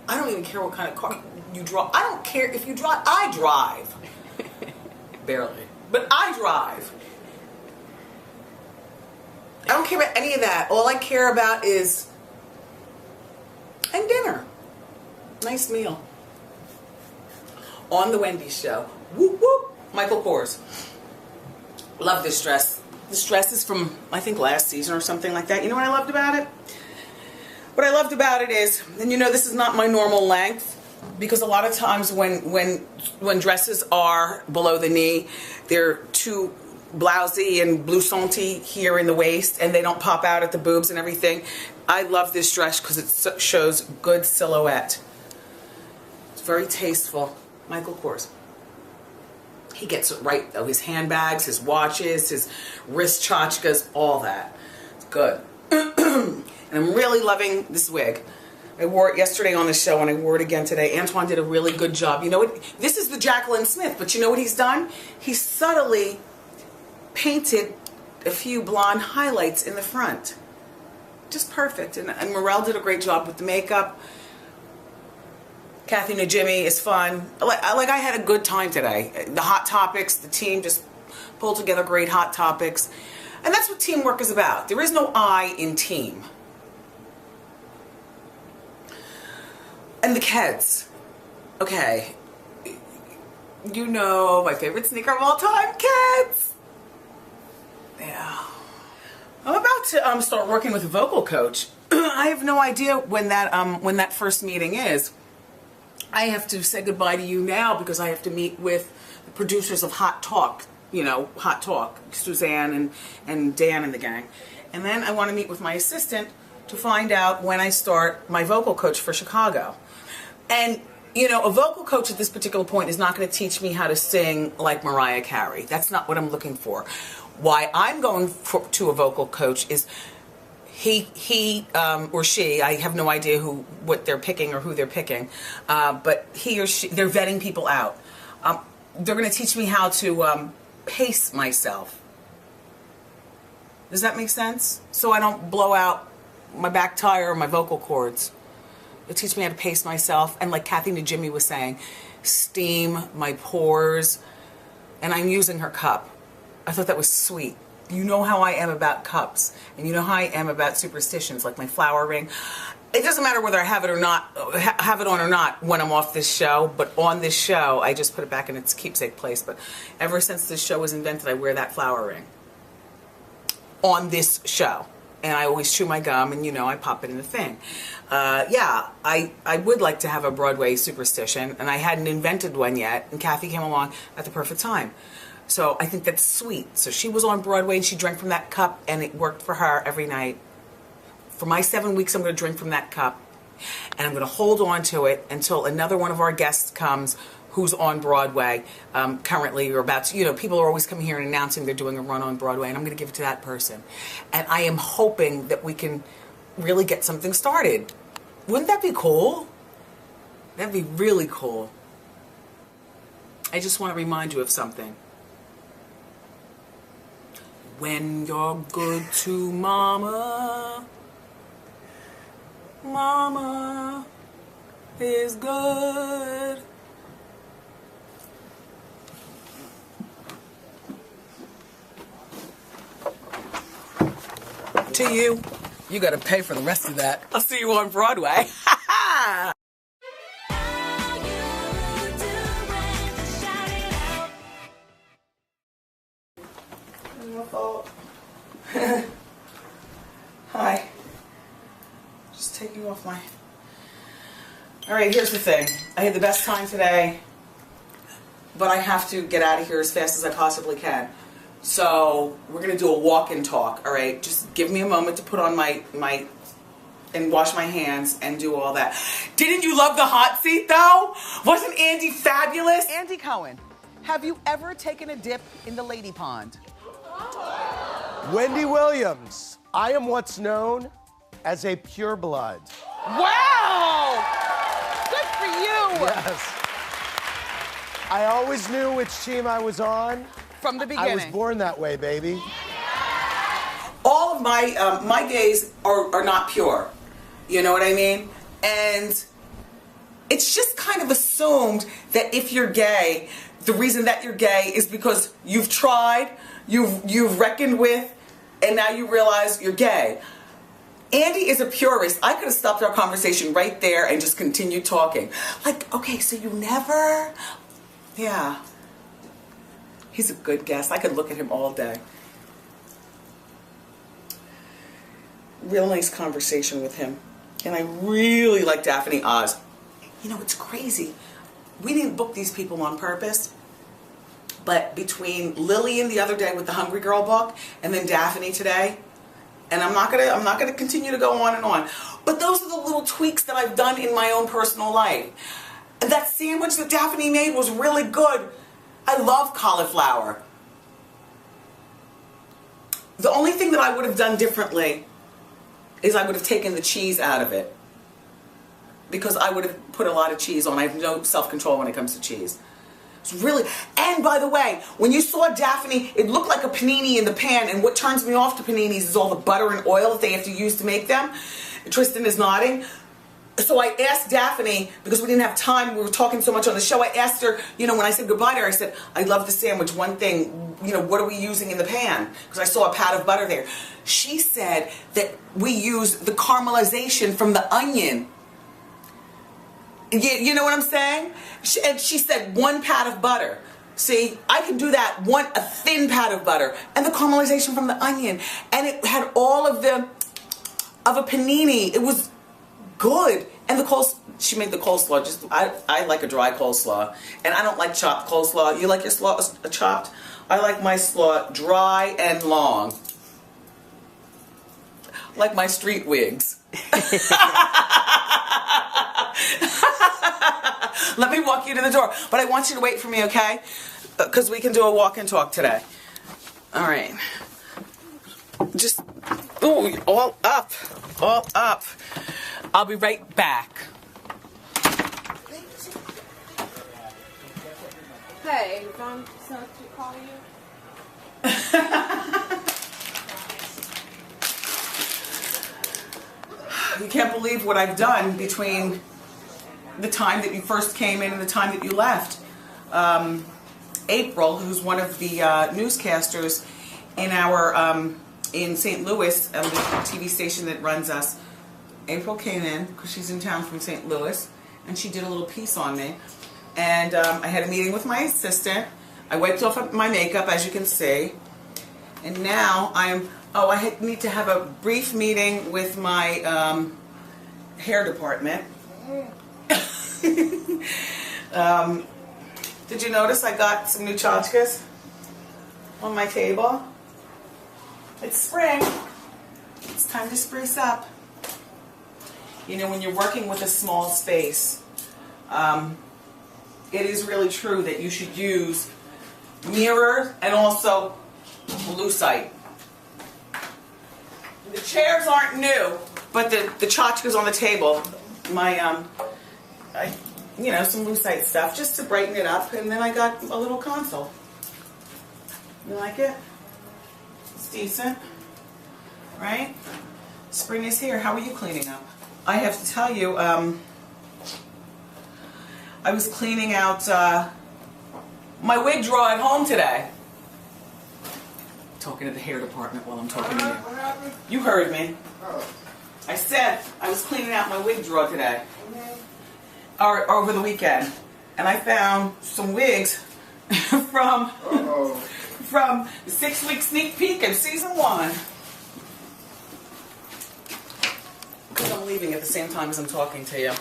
I don't even care what kind of car you drive. I don't care if you drive. I drive. Barely. But I drive. I don't care about any of that. All I care about is... and dinner. Nice meal. On the Wendy show. Whoop whoop. Michael Kors. Love this dress. This dress is from, I think, last season or something like that. You know what I loved about it? What I loved about it is, and you know this is not my normal length, because a lot of times when dresses are below the knee, they're too blousy and blouson-y here in the waist, and they don't pop out at the boobs and everything. I love this dress because it shows good silhouette. It's very tasteful. Michael Kors. He gets it right though. His handbags, his watches, his wrist tchotchkes, all that. It's good. And I'm really loving this wig. I wore it yesterday on the show and I wore it again today. Antoine did a really good job. You know what? This is the Jacqueline Smith, but you know what he's done? He subtly painted a few blonde highlights in the front. just perfect. And Morel did a great job with the makeup. Kathy Najimy is fun. I had a good time today. The hot topics, the team just pulled together great hot topics. And that's what teamwork is about. There is no I in team. And the kids. Okay. You know my favorite sneaker of all time, kids. Yeah. I'm about to start working with a vocal coach. I have no idea when that first meeting is. I have to say goodbye to you now because I have to meet with the producers of Hot Talk, Hot Talk, Suzanne and Dan and the gang. And then I want to meet with my assistant to find out when I start my vocal coach for Chicago. And, a vocal coach at this particular point is not going to teach me how to sing like Mariah Carey. That's not what I'm looking for. Why I'm going to a vocal coach is he or she, I have no idea what they're picking or who they're picking, but he or she, they're vetting people out. They're going to teach me how to pace myself. Does that make sense? So I don't blow out my back tire or my vocal cords. They'll teach me how to pace myself, and like Kathy Najimy was saying, steam my pores, and I'm using her cup. I thought that was sweet. You know how I am about cups, and you know how I am about superstitions, like my flower ring. It doesn't matter whether I have it or not, have it on or not when I'm off this show, but on this show, I just put it back in its keepsake place. But ever since this show was invented, I wear that flower ring on this show. And I always chew my gum, and I pop it in the thing. I would like to have a Broadway superstition, and I hadn't invented one yet, and Kathy came along at the perfect time. So I think that's sweet. So she was on Broadway, and she drank from that cup, and it worked for her every night. For my 7 weeks, I'm going to drink from that cup, and I'm going to hold on to it until another one of our guests comes who's on Broadway currently, or about to, people are always coming here and announcing they're doing a run on Broadway, and I'm going to give it to that person. And I am hoping that we can really get something started. Wouldn't that be cool? That'd be really cool. I just want to remind you of something. When you're good to mama, mama is good. To you, you gotta pay for the rest of that. I'll see you on Broadway. Hi. Just taking off my... Alright, here's the thing. I had the best time today, but I have to get out of here as fast as I possibly can. So we're going to do a walk and talk, all right? Just give me a moment to put on my and wash my hands and do all that. Didn't you love the hot seat, though? Wasn't Andy fabulous? Andy Cohen, have you ever taken a dip in the lady pond? Wendy Williams, I am what's known as a pureblood. Wow! Good for you! Yes. I always knew which team I was on. From the beginning. I was born that way, baby. All of my gays are not pure. You know what I mean? And it's just kind of assumed that if you're gay, the reason that you're gay is because you've tried, you've reckoned with, and now you realize you're gay. Andy is a purist. I could have stopped our conversation right there and just continued talking. Like, okay, so you never... Yeah. He's a good guest. I could look at him all day. Real nice conversation with him. And I really like Daphne Oz. It's crazy. We didn't book these people on purpose. But between Lillian the other day with the Hungry Girl book and then Daphne today, and I'm not gonna continue to go on and on. But those are the little tweaks that I've done in my own personal life. And that sandwich that Daphne made was really good. I love cauliflower. The only thing that I would have done differently is I would have taken the cheese out of it. Because I would have put a lot of cheese on. I have no self-control when it comes to cheese. It's really, and by the way, when you saw Daphne, it looked like a panini in the pan, and what turns me off to paninis is all the butter and oil that they have to use to make them. Tristan is nodding. So I asked Daphne, because we didn't have time, we were talking so much on the show, I asked her, you know, when I said goodbye to her, I said, I love the sandwich, one thing, you know, what are we using in the pan? Because I saw a pat of butter there. She said that we use the caramelization from the onion. You know what I'm saying? And she said 1 pat of butter. See, I can do that, a thin pat of butter, and the caramelization from the onion. And it had all of a panini. It was good. And she made the coleslaw. I like a dry coleslaw, and I don't like chopped coleslaw. You like your slaw chopped? I like my slaw dry and long, like my street wigs. Let me walk you to the door, but I want you to wait for me, okay? Because we can do a walk and talk today. All right. Just, ooh, all up, all up. I'll be right back. Hey, Don, so to call you? You can't believe what I've done between the time that you first came in and the time that you left. April, who's one of the newscasters in in St. Louis, the TV station that runs us, April came in because she's in town from St. Louis, and she did a little piece on me. And I had a meeting with my assistant. I wiped off my makeup, as you can see. And now I need to have a brief meeting with my hair department. Did you notice I got some new tchotchkes on my table? It's spring. It's time to spruce up. You know, when you're working with a small space, it is really true that you should use mirrors and also lucite. The chairs aren't new, but the tchotchkes on the table, you know, some lucite stuff just to brighten it up, and then I got a little console. You like it? It's decent, right? Spring is here. How are you cleaning up? I have to tell you, I was cleaning out my wig drawer at home today. Talking to the hair department while I'm talking to you. You heard me. I said I was cleaning out my wig drawer today, or over the weekend, and I found some wigs from the 6-week sneak peek of season 1. Because I'm leaving at the same time as I'm talking to you.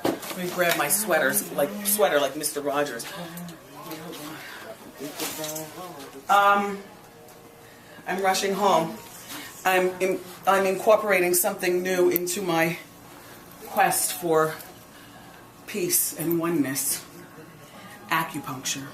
Let me grab my sweater like Mr. Rogers. I'm rushing home. I'm incorporating something new into my quest for peace and oneness. Acupuncture.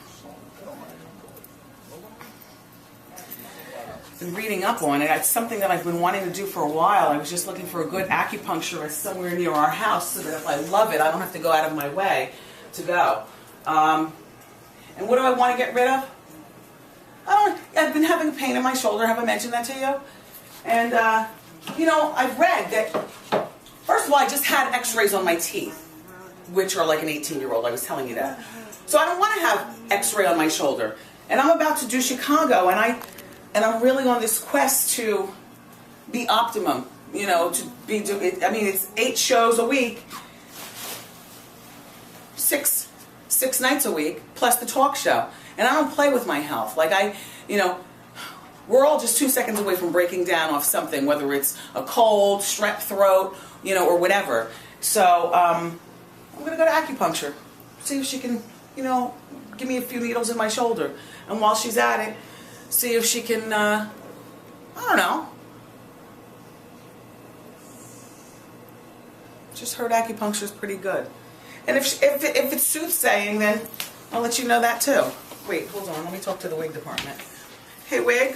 Been reading up on it. It's something that I've been wanting to do for a while. I was just looking for a good acupuncturist somewhere near our house so that if I love it, I don't have to go out of my way to go. And what do I want to get rid of? I've been having a pain in my shoulder. Have I mentioned that to you? And, you know, I've read that, first of all, I just had x-rays on my teeth, which are like an 18-year-old. I was telling you that. So I don't want to have x-ray on my shoulder. And I'm about to do Chicago, and I'm really on this quest to be optimum, you know, it's 8 shows a week, 6 nights a week, plus the talk show. And I don't play with my health. We're all just 2 seconds away from breaking down off something, whether it's a cold, strep throat, you know, or whatever. So I'm going to go to acupuncture, see if she can, you know, give me a few needles in my shoulder. And while she's at it, see if she can, I don't know. Just heard acupuncture is pretty good. And if it's soothsaying, then I'll let you know that too. Wait, hold on. Let me talk to the wig department. Hey, wig.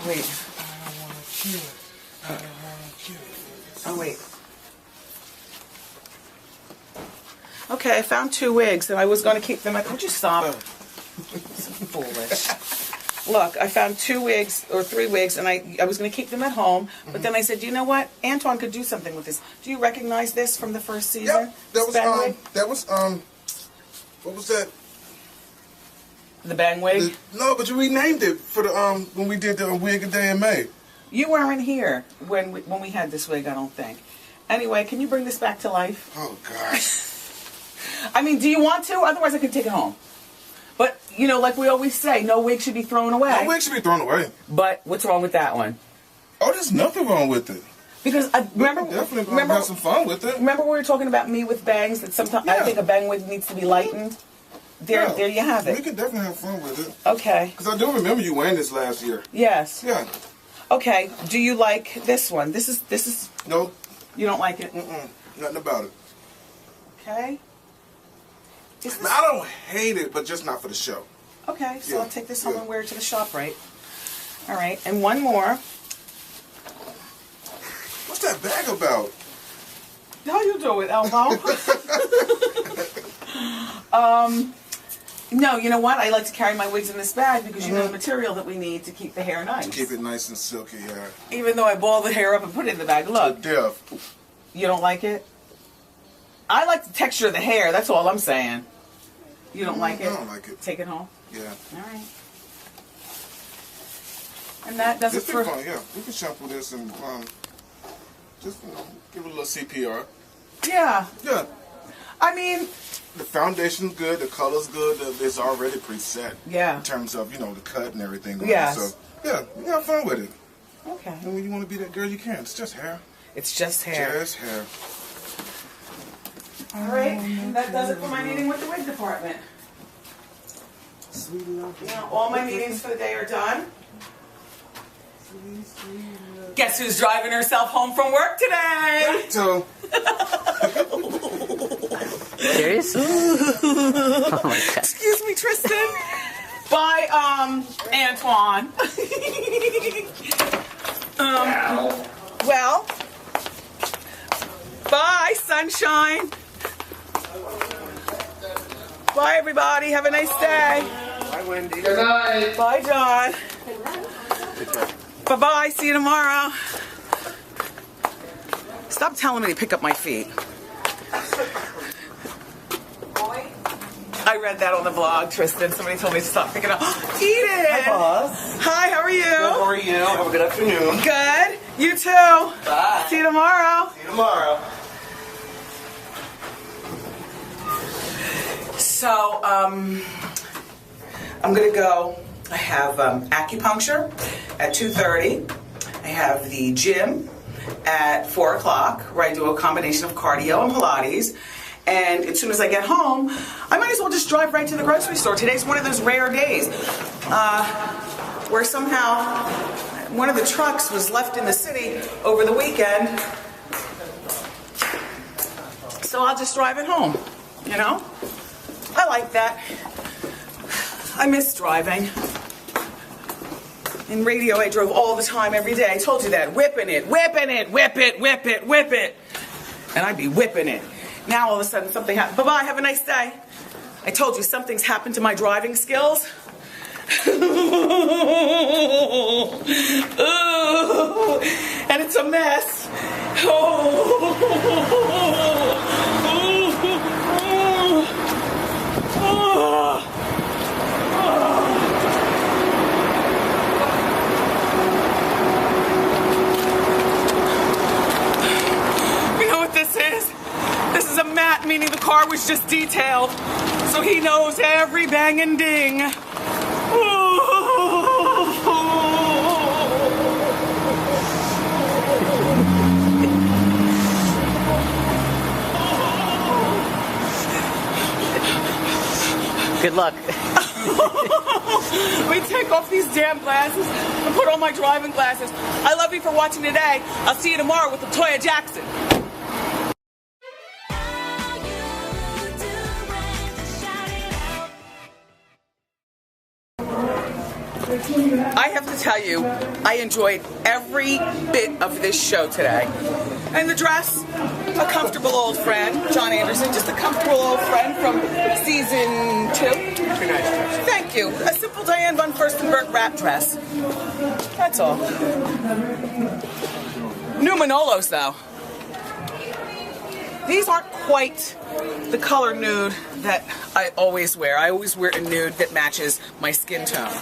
Wait. Oh, wait. Okay, I found 2 wigs, and I was going to keep them at... Would you stop? Foolish. Look, I found 2 wigs, or 3 wigs, and I was going to keep them at home, but then I said, you know what? Antoine could do something with this. Do you recognize this from the first season? Yep, that was, what was that? The bang wig? No, but you renamed it for the, when we did the wig a day in May. You weren't here when we had this wig, I don't think. Anyway, can you bring this back to life? Oh, gosh. I mean, do you want to? Otherwise, I can take it home. But, you know, like we always say, no wig should be thrown away. No wig should be thrown away. But what's wrong with that one? Oh, there's nothing wrong with it. Because remember, have some fun with it. Remember we were talking about me with bangs, that sometimes I think a bang wig needs to be lightened? There you have it. We can definitely have fun with it. Okay. Because I do remember you wearing this last year. Yes. Yeah. Okay. Do you like this one? This is. Nope. You don't like it? Nothing about it. Okay. I don't hate it, but just not for the show. Okay, so I'll take this home and wear it to the shop, right? All right, and one more. What's that bag about? How you doing, Elmo? No, you know what? I like to carry my wigs in this bag because you know the material that we need to keep the hair nice. Keep it nice and silky, yeah. Even though I ball the hair up and put it in the bag. Look. You don't like it? I like the texture of the hair. That's all I'm saying. You don't like it? I don't like it. Take it home? Yeah. All right. And that does it for... fun, yeah. We can shampoo this and just give it a little CPR. Yeah. Yeah. I mean... The foundation's good. The color's good. It's already preset. Yeah. In terms of, you know, the cut and everything. Yes. So, yeah, we have fun with it. Okay. And when you want to be that girl, you can. It's just hair. It's just hair. Just hair. All right, and that does it for my meeting with the wig department. Sweet love. Now, all my meetings for the day are done. Guess who's driving herself home from work today? So. Serious? Oh my God. Excuse me, Tristan. Bye, Antoine. Well, bye, sunshine. Bye, everybody. Have a nice day. Bye, Wendy. Good night. Bye, John. Bye-bye. See you tomorrow. Stop telling me to pick up my feet. I read that on the blog, Tristan. Somebody told me to stop picking up. Eden! Hi, boss. Hi, how are you? Good, how are you? Have a good afternoon. Good. You too. Bye. See you tomorrow. See you tomorrow. So, I'm going to go. I have acupuncture at 2:30. I have the gym at 4 o'clock, where I do a combination of cardio and Pilates. And as soon as I get home, I might as well just drive right to the grocery store. Today's one of those rare days where somehow one of the trucks was left in the city over the weekend. So I'll just drive it home, you know? I like that. I miss driving. In radio, I drove all the time, every day. I told you that. Whipping it, whipping it, whip it, whip it, whip it. And I'd be whipping it. Now all of a sudden something happened. Bye-bye, have a nice day. I told you something's happened to my driving skills. And it's a mess. You know what this is? This is a mat, meaning the car was just detailed, so he knows every bang and ding. Good luck. Let me take off these damn glasses and put on my driving glasses. I love you for watching today. I'll see you tomorrow with Latoya Jackson. I have to tell you, I enjoyed every bit of this show today. And the dress, a comfortable old friend, John Anderson, just a comfortable old friend from season 2. Very nice dress. Thank you. A simple Diane von Furstenberg wrap dress. That's all. New Manolos, though. These aren't quite the color nude that I always wear. I always wear a nude that matches my skin tone.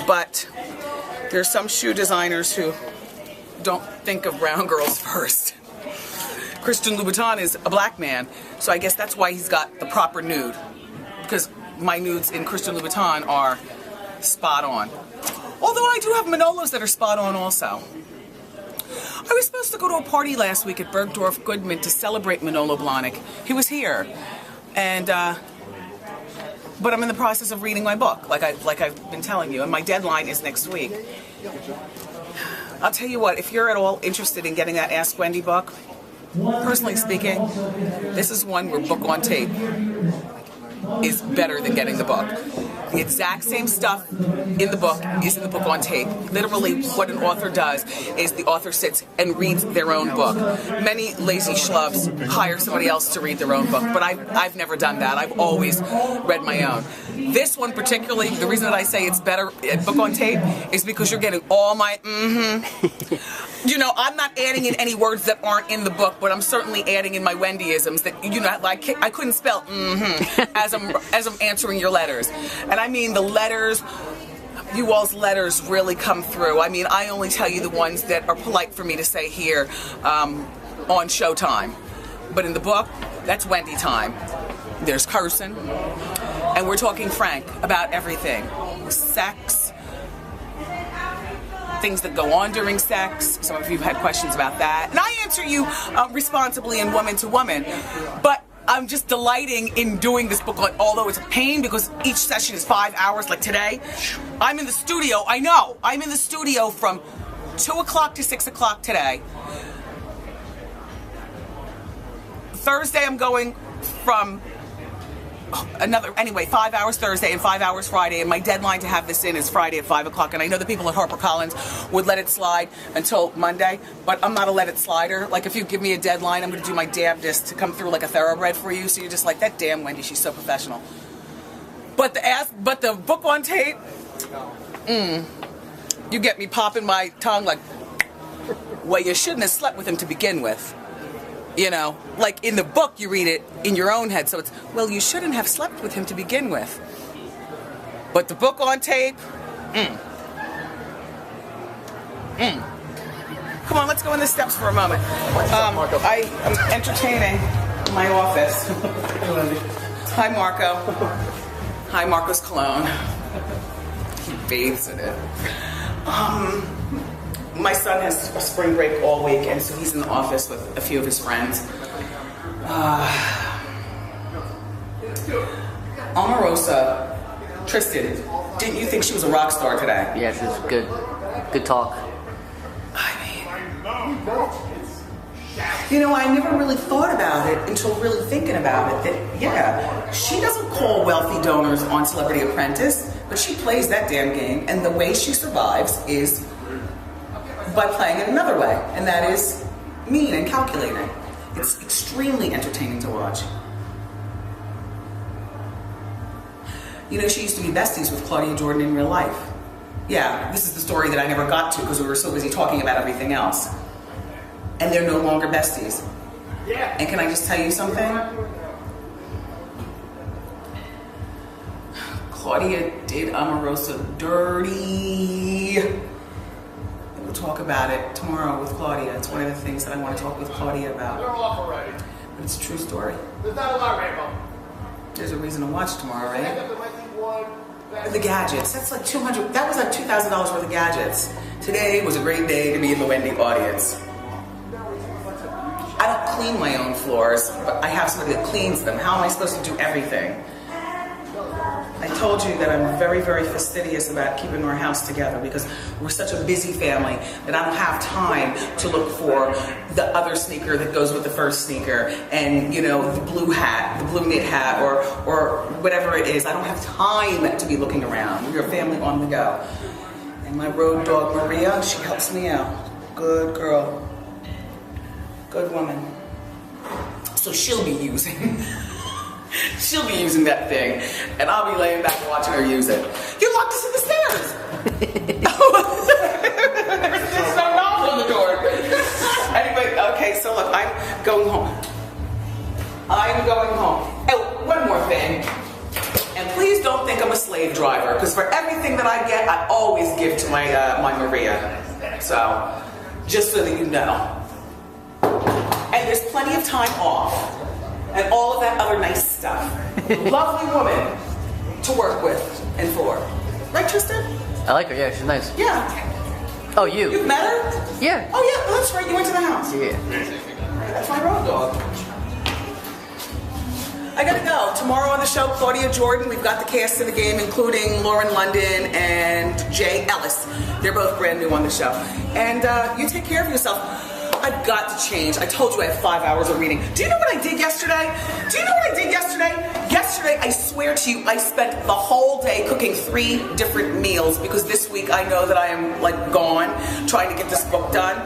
But there's some shoe designers who don't think of brown girls first. Christian Louboutin is a black man, so I guess that's why he's got the proper nude. Because my nudes in Christian Louboutin are spot on. Although I do have Manolos that are spot on also. I was supposed to go to a party last week at Bergdorf Goodman to celebrate Manolo Blahnik. He was here. And, but I'm in the process of reading my book, like I've been telling you, and my deadline is next week. I'll tell you what, if you're at all interested in getting that Ask Wendy book, personally speaking, this is one where book on tape is better than getting the book. The exact same stuff in the book is in the book on tape. Literally, what an author does is the author sits and reads their own book. Many lazy schlubs hire somebody else to read their own book, but I've never done that. I've always read my own. This one particularly, the reason that I say it's better book on tape is because you're getting all my You know, I'm not adding in any words that aren't in the book, but I'm certainly adding in my Wendyisms that, you know, like I couldn't spell as I'm answering your letters. And I mean the letters, you all's letters really come through. I mean, I only tell you the ones that are polite for me to say here on Showtime. But in the book, that's Wendy time. There's cursing. And we're talking frank about everything. Sex, things that go on during sex. Some of you have had questions about that. And I answer you responsibly and woman to woman. But I'm just delighting in doing this book, although it's a pain because each session is 5 hours, like today. I'm in the studio, I know. I'm in the studio from 2 o'clock to 6 o'clock today. Thursday I'm going from 5 hours Thursday and 5 hours Friday, and my deadline to have this in is Friday at 5 o'clock. And I know the people at HarperCollins would let it slide until Monday, but I'm not a let it slider. Like, if you give me a deadline, I'm going to do my damnedest to come through like a thoroughbred for you, so you're just like, that damn Wendy, she's so professional. But the book on tape, you get me popping my tongue like, well, you shouldn't have slept with him to begin with. You know, like in the book, you read it in your own head. So it's, well, you shouldn't have slept with him to begin with. But the book on tape, Come on, let's go in the steps for a moment. I am entertaining my office. Hi, Marco. Hi, Marco's cologne. He bathes in it. My son has a spring break all week, and so he's in the office with a few of his friends. Omarosa, Tristan, didn't you think she was a rock star today? Yeah, she was good. Good talk. I mean, you know, I never really thought about it until really thinking about it. That, yeah, she doesn't call wealthy donors on Celebrity Apprentice, but she plays that damn game, and the way she survives is by playing it another way, and that is mean and calculating. It's extremely entertaining to watch. You know, she used to be besties with Claudia Jordan in real life. Yeah, this is the story that I never got to because we were so busy talking about everything else. And they're no longer besties. Yeah. And can I just tell you something? Claudia did Omarosa dirty. We'll talk about it tomorrow with Claudia. It's one of the things that I want to talk with Claudia about. They're off already. But it's a true story. There's not a lot, Rainbow. There's a reason to watch tomorrow, right? There might be one. The gadgets. That's like $200. That was like $2,000 worth of gadgets. Today was a great day to be in the Wendy audience. I don't clean my own floors, but I have somebody that cleans them. How am I supposed to do everything? I told you that I'm very, very fastidious about keeping our house together because we're such a busy family that I don't have time to look for the other sneaker that goes with the first sneaker and, you know, the blue hat, the blue knit hat, or whatever it is. I don't have time to be looking around. We're a family on the go. And my road dog, Maria, she helps me out. Good girl. Good woman. So she'll be using that thing, and I'll be laying back watching her use it. You locked us in the stairs. There's no knob on the door. Anyway, okay, so look, I'm going home. Oh, one more thing. And please don't think I'm a slave driver, because for everything that I get, I always give to my Maria. So, just so that you know. And there's plenty of time off. And all of that other nice stuff. Lovely woman to work with and for. Right, Tristan? I like her, yeah, she's nice. Yeah. Oh, you? You've met her? Yeah. Oh, yeah, well, that's right, you went to the house. Yeah. That's my road dog. I gotta go. Tomorrow on the show, Claudia Jordan. We've got the cast of the game, including Lauren London and Jay Ellis. They're both brand new on the show. And you take care of yourself. I've got to change. I told you I have 5 hours of reading. Do you know what I did yesterday? Yesterday, I swear to you, I spent the whole day cooking 3 different meals because this week I know that I am like gone trying to get this book done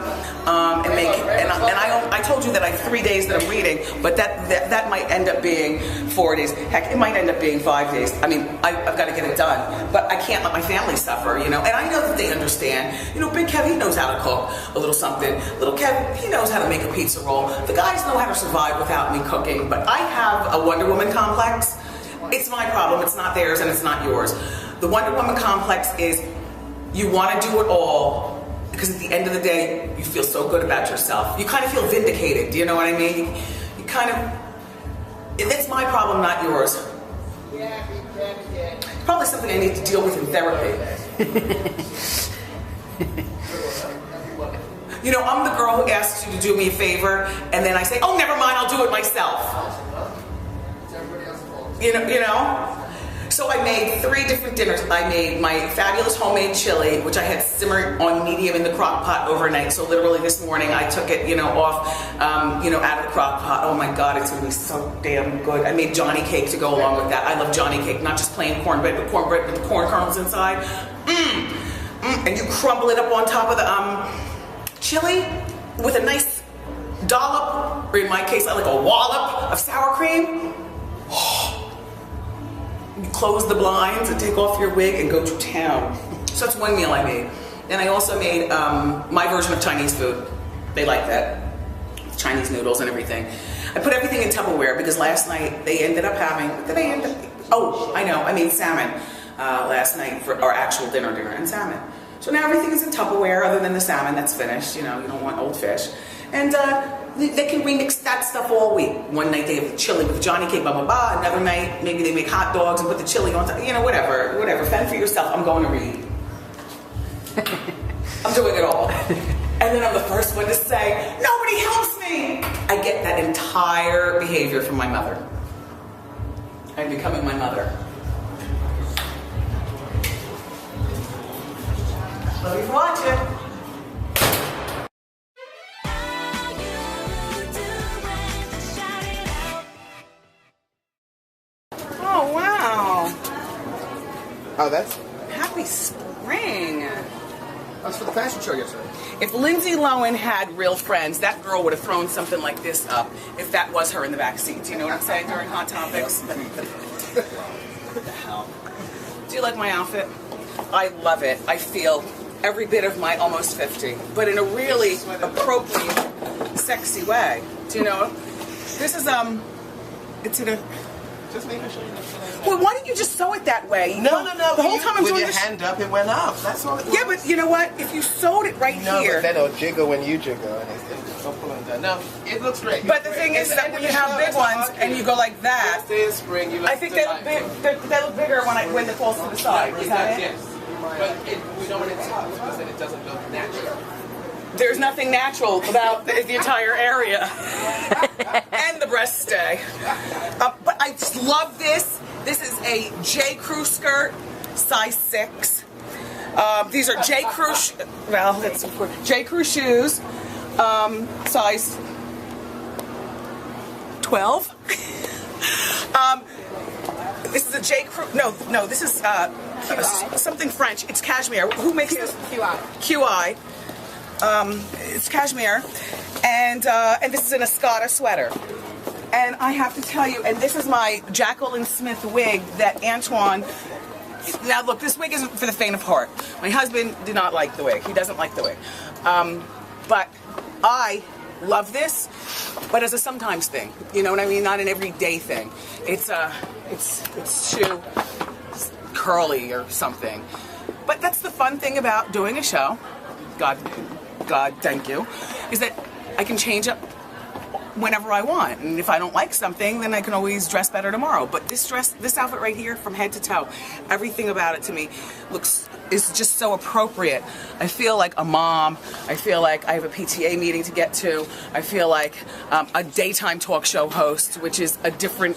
and make. And I told you that I have 3 days that I'm reading, but that might end up being 4 days. Heck, it might end up being 5 days. I mean, I've got to get it done, but I can't let my family suffer, you know. And I know that they understand. You know, Big Kev, he knows how to cook a little something. Little Kev, he knows how to make a pizza roll. The guys know how to survive without me cooking, but I have a Wonder Woman complex. It's my problem, it's not theirs and it's not yours. The Wonder Woman complex is you want to do it all because at the end of the day, you feel so good about yourself. You kind of feel vindicated, do you know what I mean? You kind of, it's my problem, not yours. Probably something I need to deal with in therapy. You know, I'm the girl who asks you to do me a favor, and then I say, oh, never mind, I'll do it myself. You know? So I made 3 different dinners. I made my fabulous homemade chili, which I had simmered on medium in the crock pot overnight. So literally this morning I took it, you know, off, you know, out of the crock pot. Oh my God, it's gonna be so damn good. I made Johnny cake to go along with that. I love Johnny cake, not just plain cornbread, but cornbread with the corn kernels inside. And you crumble it up on top of the chili with a nice dollop, or in my case, I like a wallop of sour cream. You close the blinds and take off your wig and go to town. So that's one meal I made. Then I also made my version of Chinese food. They like that. Chinese noodles and everything. I put everything in Tupperware because last night they ended up having, what did they end up? Oh, I know, I made salmon last night for our actual dinner and salmon. So now everything is in Tupperware other than the salmon that's finished. You know, you don't want old fish. And they can remix that stuff all week. One night they have the chili with Johnny cake, blah, blah, blah. Another night, maybe they make hot dogs and put the chili on top. You know, whatever. Fend for yourself. I'm going to read. I'm doing it all. And then I'm the first one to say, nobody helps me. I get that entire behavior from my mother. I'm becoming my mother. Love you for watching. Oh, wow. Oh, that's Happy spring. for the fashion show yesterday. If Lindsay Lohan had real friends, that girl would have thrown something like this up if that was her in the back seat. Do you know what I'm saying during Hot Topics? What the hell? Do you like my outfit? I love it. I feel every bit of my almost 50, but in a really appropriate, sexy way. Do you know? This is, it's in a... Just making sure. Well, why didn't you just sew it that way? No. The whole time I'm with doing your this... hand up, it went up. That's all it was. Yeah, but you know what? If you sewed it right No, here... but then it'll jiggle when you jiggle, and it's so pull and done. No, it looks great. But the thing is that when you have big ones and you go like that, This spring, you like I think they look big. They look bigger when it falls to the side. Is that it? Yes. But we know when it's hot because then it doesn't look natural. There's nothing natural about the entire area and the breast stay. But I just love this. This is a J. Crew skirt, size 6. These are J. Crew, J. Crew shoes, size 12. This is a J. Crew. No, this is something French. It's cashmere. Who makes this? QI. It's cashmere, and this is an Escada sweater. And I have to tell you, and this is my Jacqueline Smith wig that Antoine. Now look, this wig isn't for the faint of heart. My husband did not like the wig. He doesn't like the wig. But I love this, but as a sometimes thing. You know what I mean? Not an everyday thing. It's too curly or something. But that's the fun thing about doing a show. God, thank you. Is that I can change up whenever I want, and if I don't like something, then I can always dress better tomorrow. But this outfit right here, from head to toe, everything about it to me is just so appropriate. I feel like a mom. I feel like I have a PTA meeting to get to. I feel like a daytime talk show host, which is a different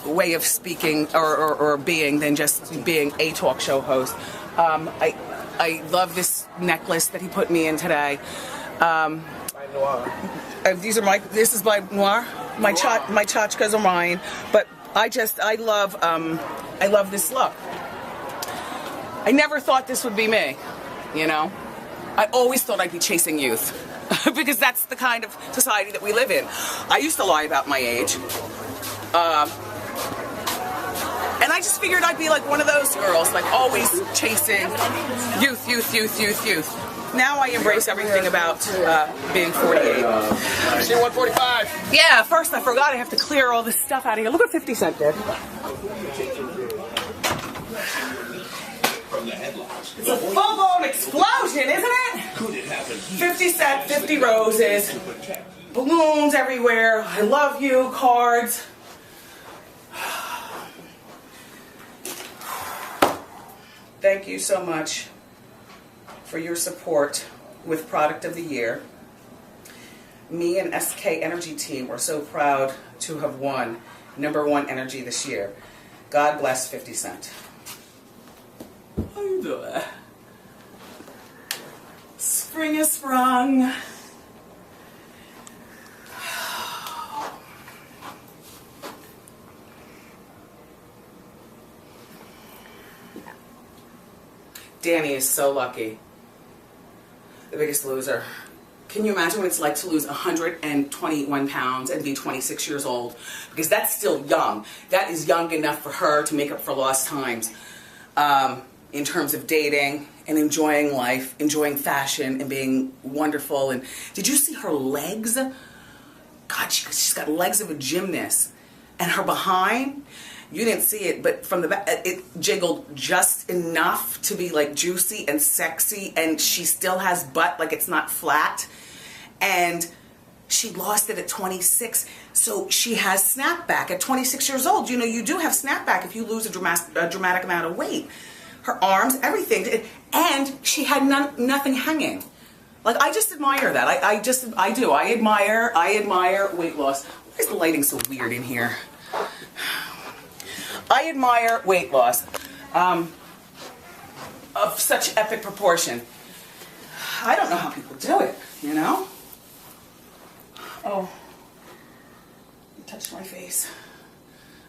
way of speaking or being than just being a talk show host. I love this necklace that he put me in today. This is by Noir. My tchotchkes are mine, but I love this look. I never thought this would be me, you know. I always thought I'd be chasing youth because that's the kind of society that we live in. I used to lie about my age. And I just figured I'd be like one of those girls, like always chasing youth. Now I embrace everything about being 48. See 145. Yeah, first I forgot I have to clear all this stuff out of here. Look what 50 Cent did. It's a full-blown explosion, isn't it? 50 Cent, 50 roses, balloons everywhere, I love you, cards. Thank you so much for your support with Product of the Year. Me and SK Energy Team were so proud to have won #1 energy this year. God bless 50 Cent. How you doing? Spring has sprung. Danny is so lucky. The Biggest Loser. Can you imagine what it's like to lose 121 pounds and be 26 years old? Because that's still young. That is young enough for her to make up for lost times in terms of dating and enjoying life, enjoying fashion and being wonderful. And did you see her legs? God, she's got legs of a gymnast. And her behind, you didn't see it, but from the back, it jiggled just enough to be like juicy and sexy, and she still has butt, like it's not flat. And she lost it at 26, so she has snapback at 26 years old. You know, you do have snapback if you lose a dramatic amount of weight. Her arms, everything, and she had nothing hanging. Like, I just admire that. I do. I admire weight loss. Why is the lighting so weird in here? I admire weight loss of such epic proportion. I don't know how people do it, you know? Oh, you touched my face.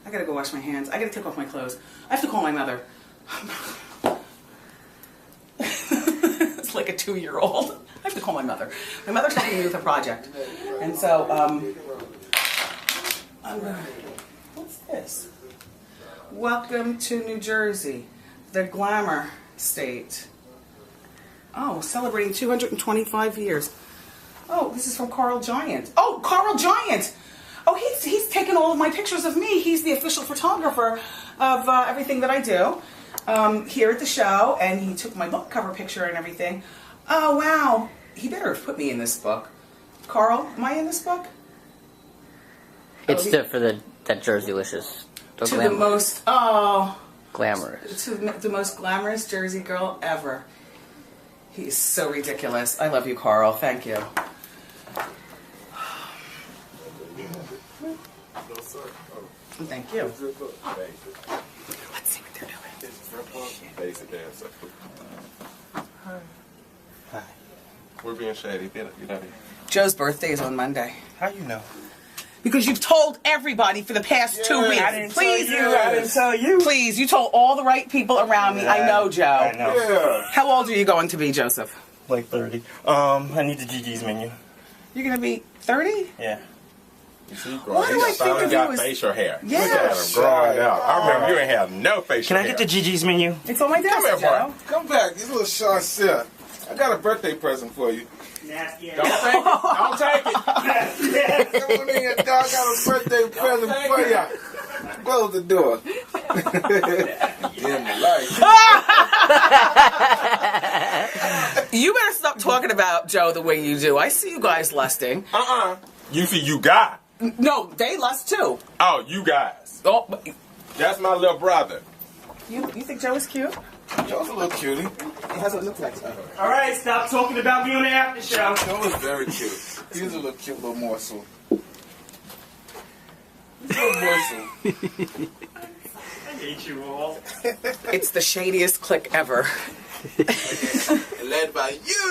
I gotta go wash my hands. I gotta take off my clothes. I have to call my mother. It's like a 2-year-old. I have to call my mother. My mother's helping me with a project. And so, what's this? Welcome to New Jersey, the glamour state. Oh, celebrating 225 years. Oh, this is from Carl Giant. Oh, Carl Giant! Oh, he's taken all of my pictures of me. He's the official photographer of everything that I do here at the show, and he took my book cover picture and everything. Oh, wow. He better have put me in this book. Carl, am I in this book? It's for that Jerseylicious. The most, glamorous. To the most glamorous Jersey girl ever. He is so ridiculous. I love you, Carl. Thank you. Thank you. Basic. Let's see what they're doing. Basic answer. Hi. We're being shady. Get out here. Joe's birthday is on Monday. How you know? Because you've told everybody for the past 2 weeks. I didn't Please, tell you. I didn't tell you. Please, you told all the right people around me. I know, Joe. I know. Yeah. How old are you going to be, Joseph? Like 30. I need the Gigi's menu. You're going to be 30? Yeah. You see, Why do I think finally of got you as- facial hair. Yeah. Look at him growing out. I remember you ain't have no facial Can I hair. get the Gigi's menu? It's on my desk, Come here, Joe. boy. Come back. This little Sean Sip. I got a birthday present for you. Nasty Don't take it. Don't take it. Come on in, dog. I got a birthday present for you. Close the door. Dim the light. You better stop talking about Joe the way you do. I see you guys lusting. You see, you got. No, they lust too. Oh, you guys. Oh, but That's my little brother. you think Joe is cute? Joe's a little cutie. He has what looks like so. All right, stop talking about me on the after show. Joe is very cute. He's a little cute little morsel. He's a little morsel. I hate you all. It's the shadiest clique ever. Led by you.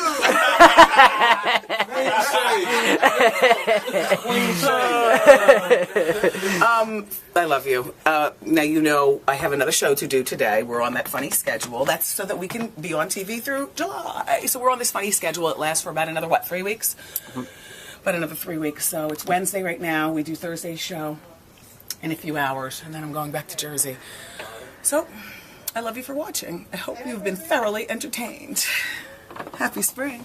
I love you. Now you know I have another show to do today. We're on that funny schedule. That's so that we can be on TV through July. So we're on this funny schedule. It lasts for about another, 3 weeks? About another 3 weeks. So it's Wednesday right now. We do Thursday's show in a few hours. And then I'm going back to Jersey. So I love you for watching. I hope you've been thoroughly entertained. Happy spring.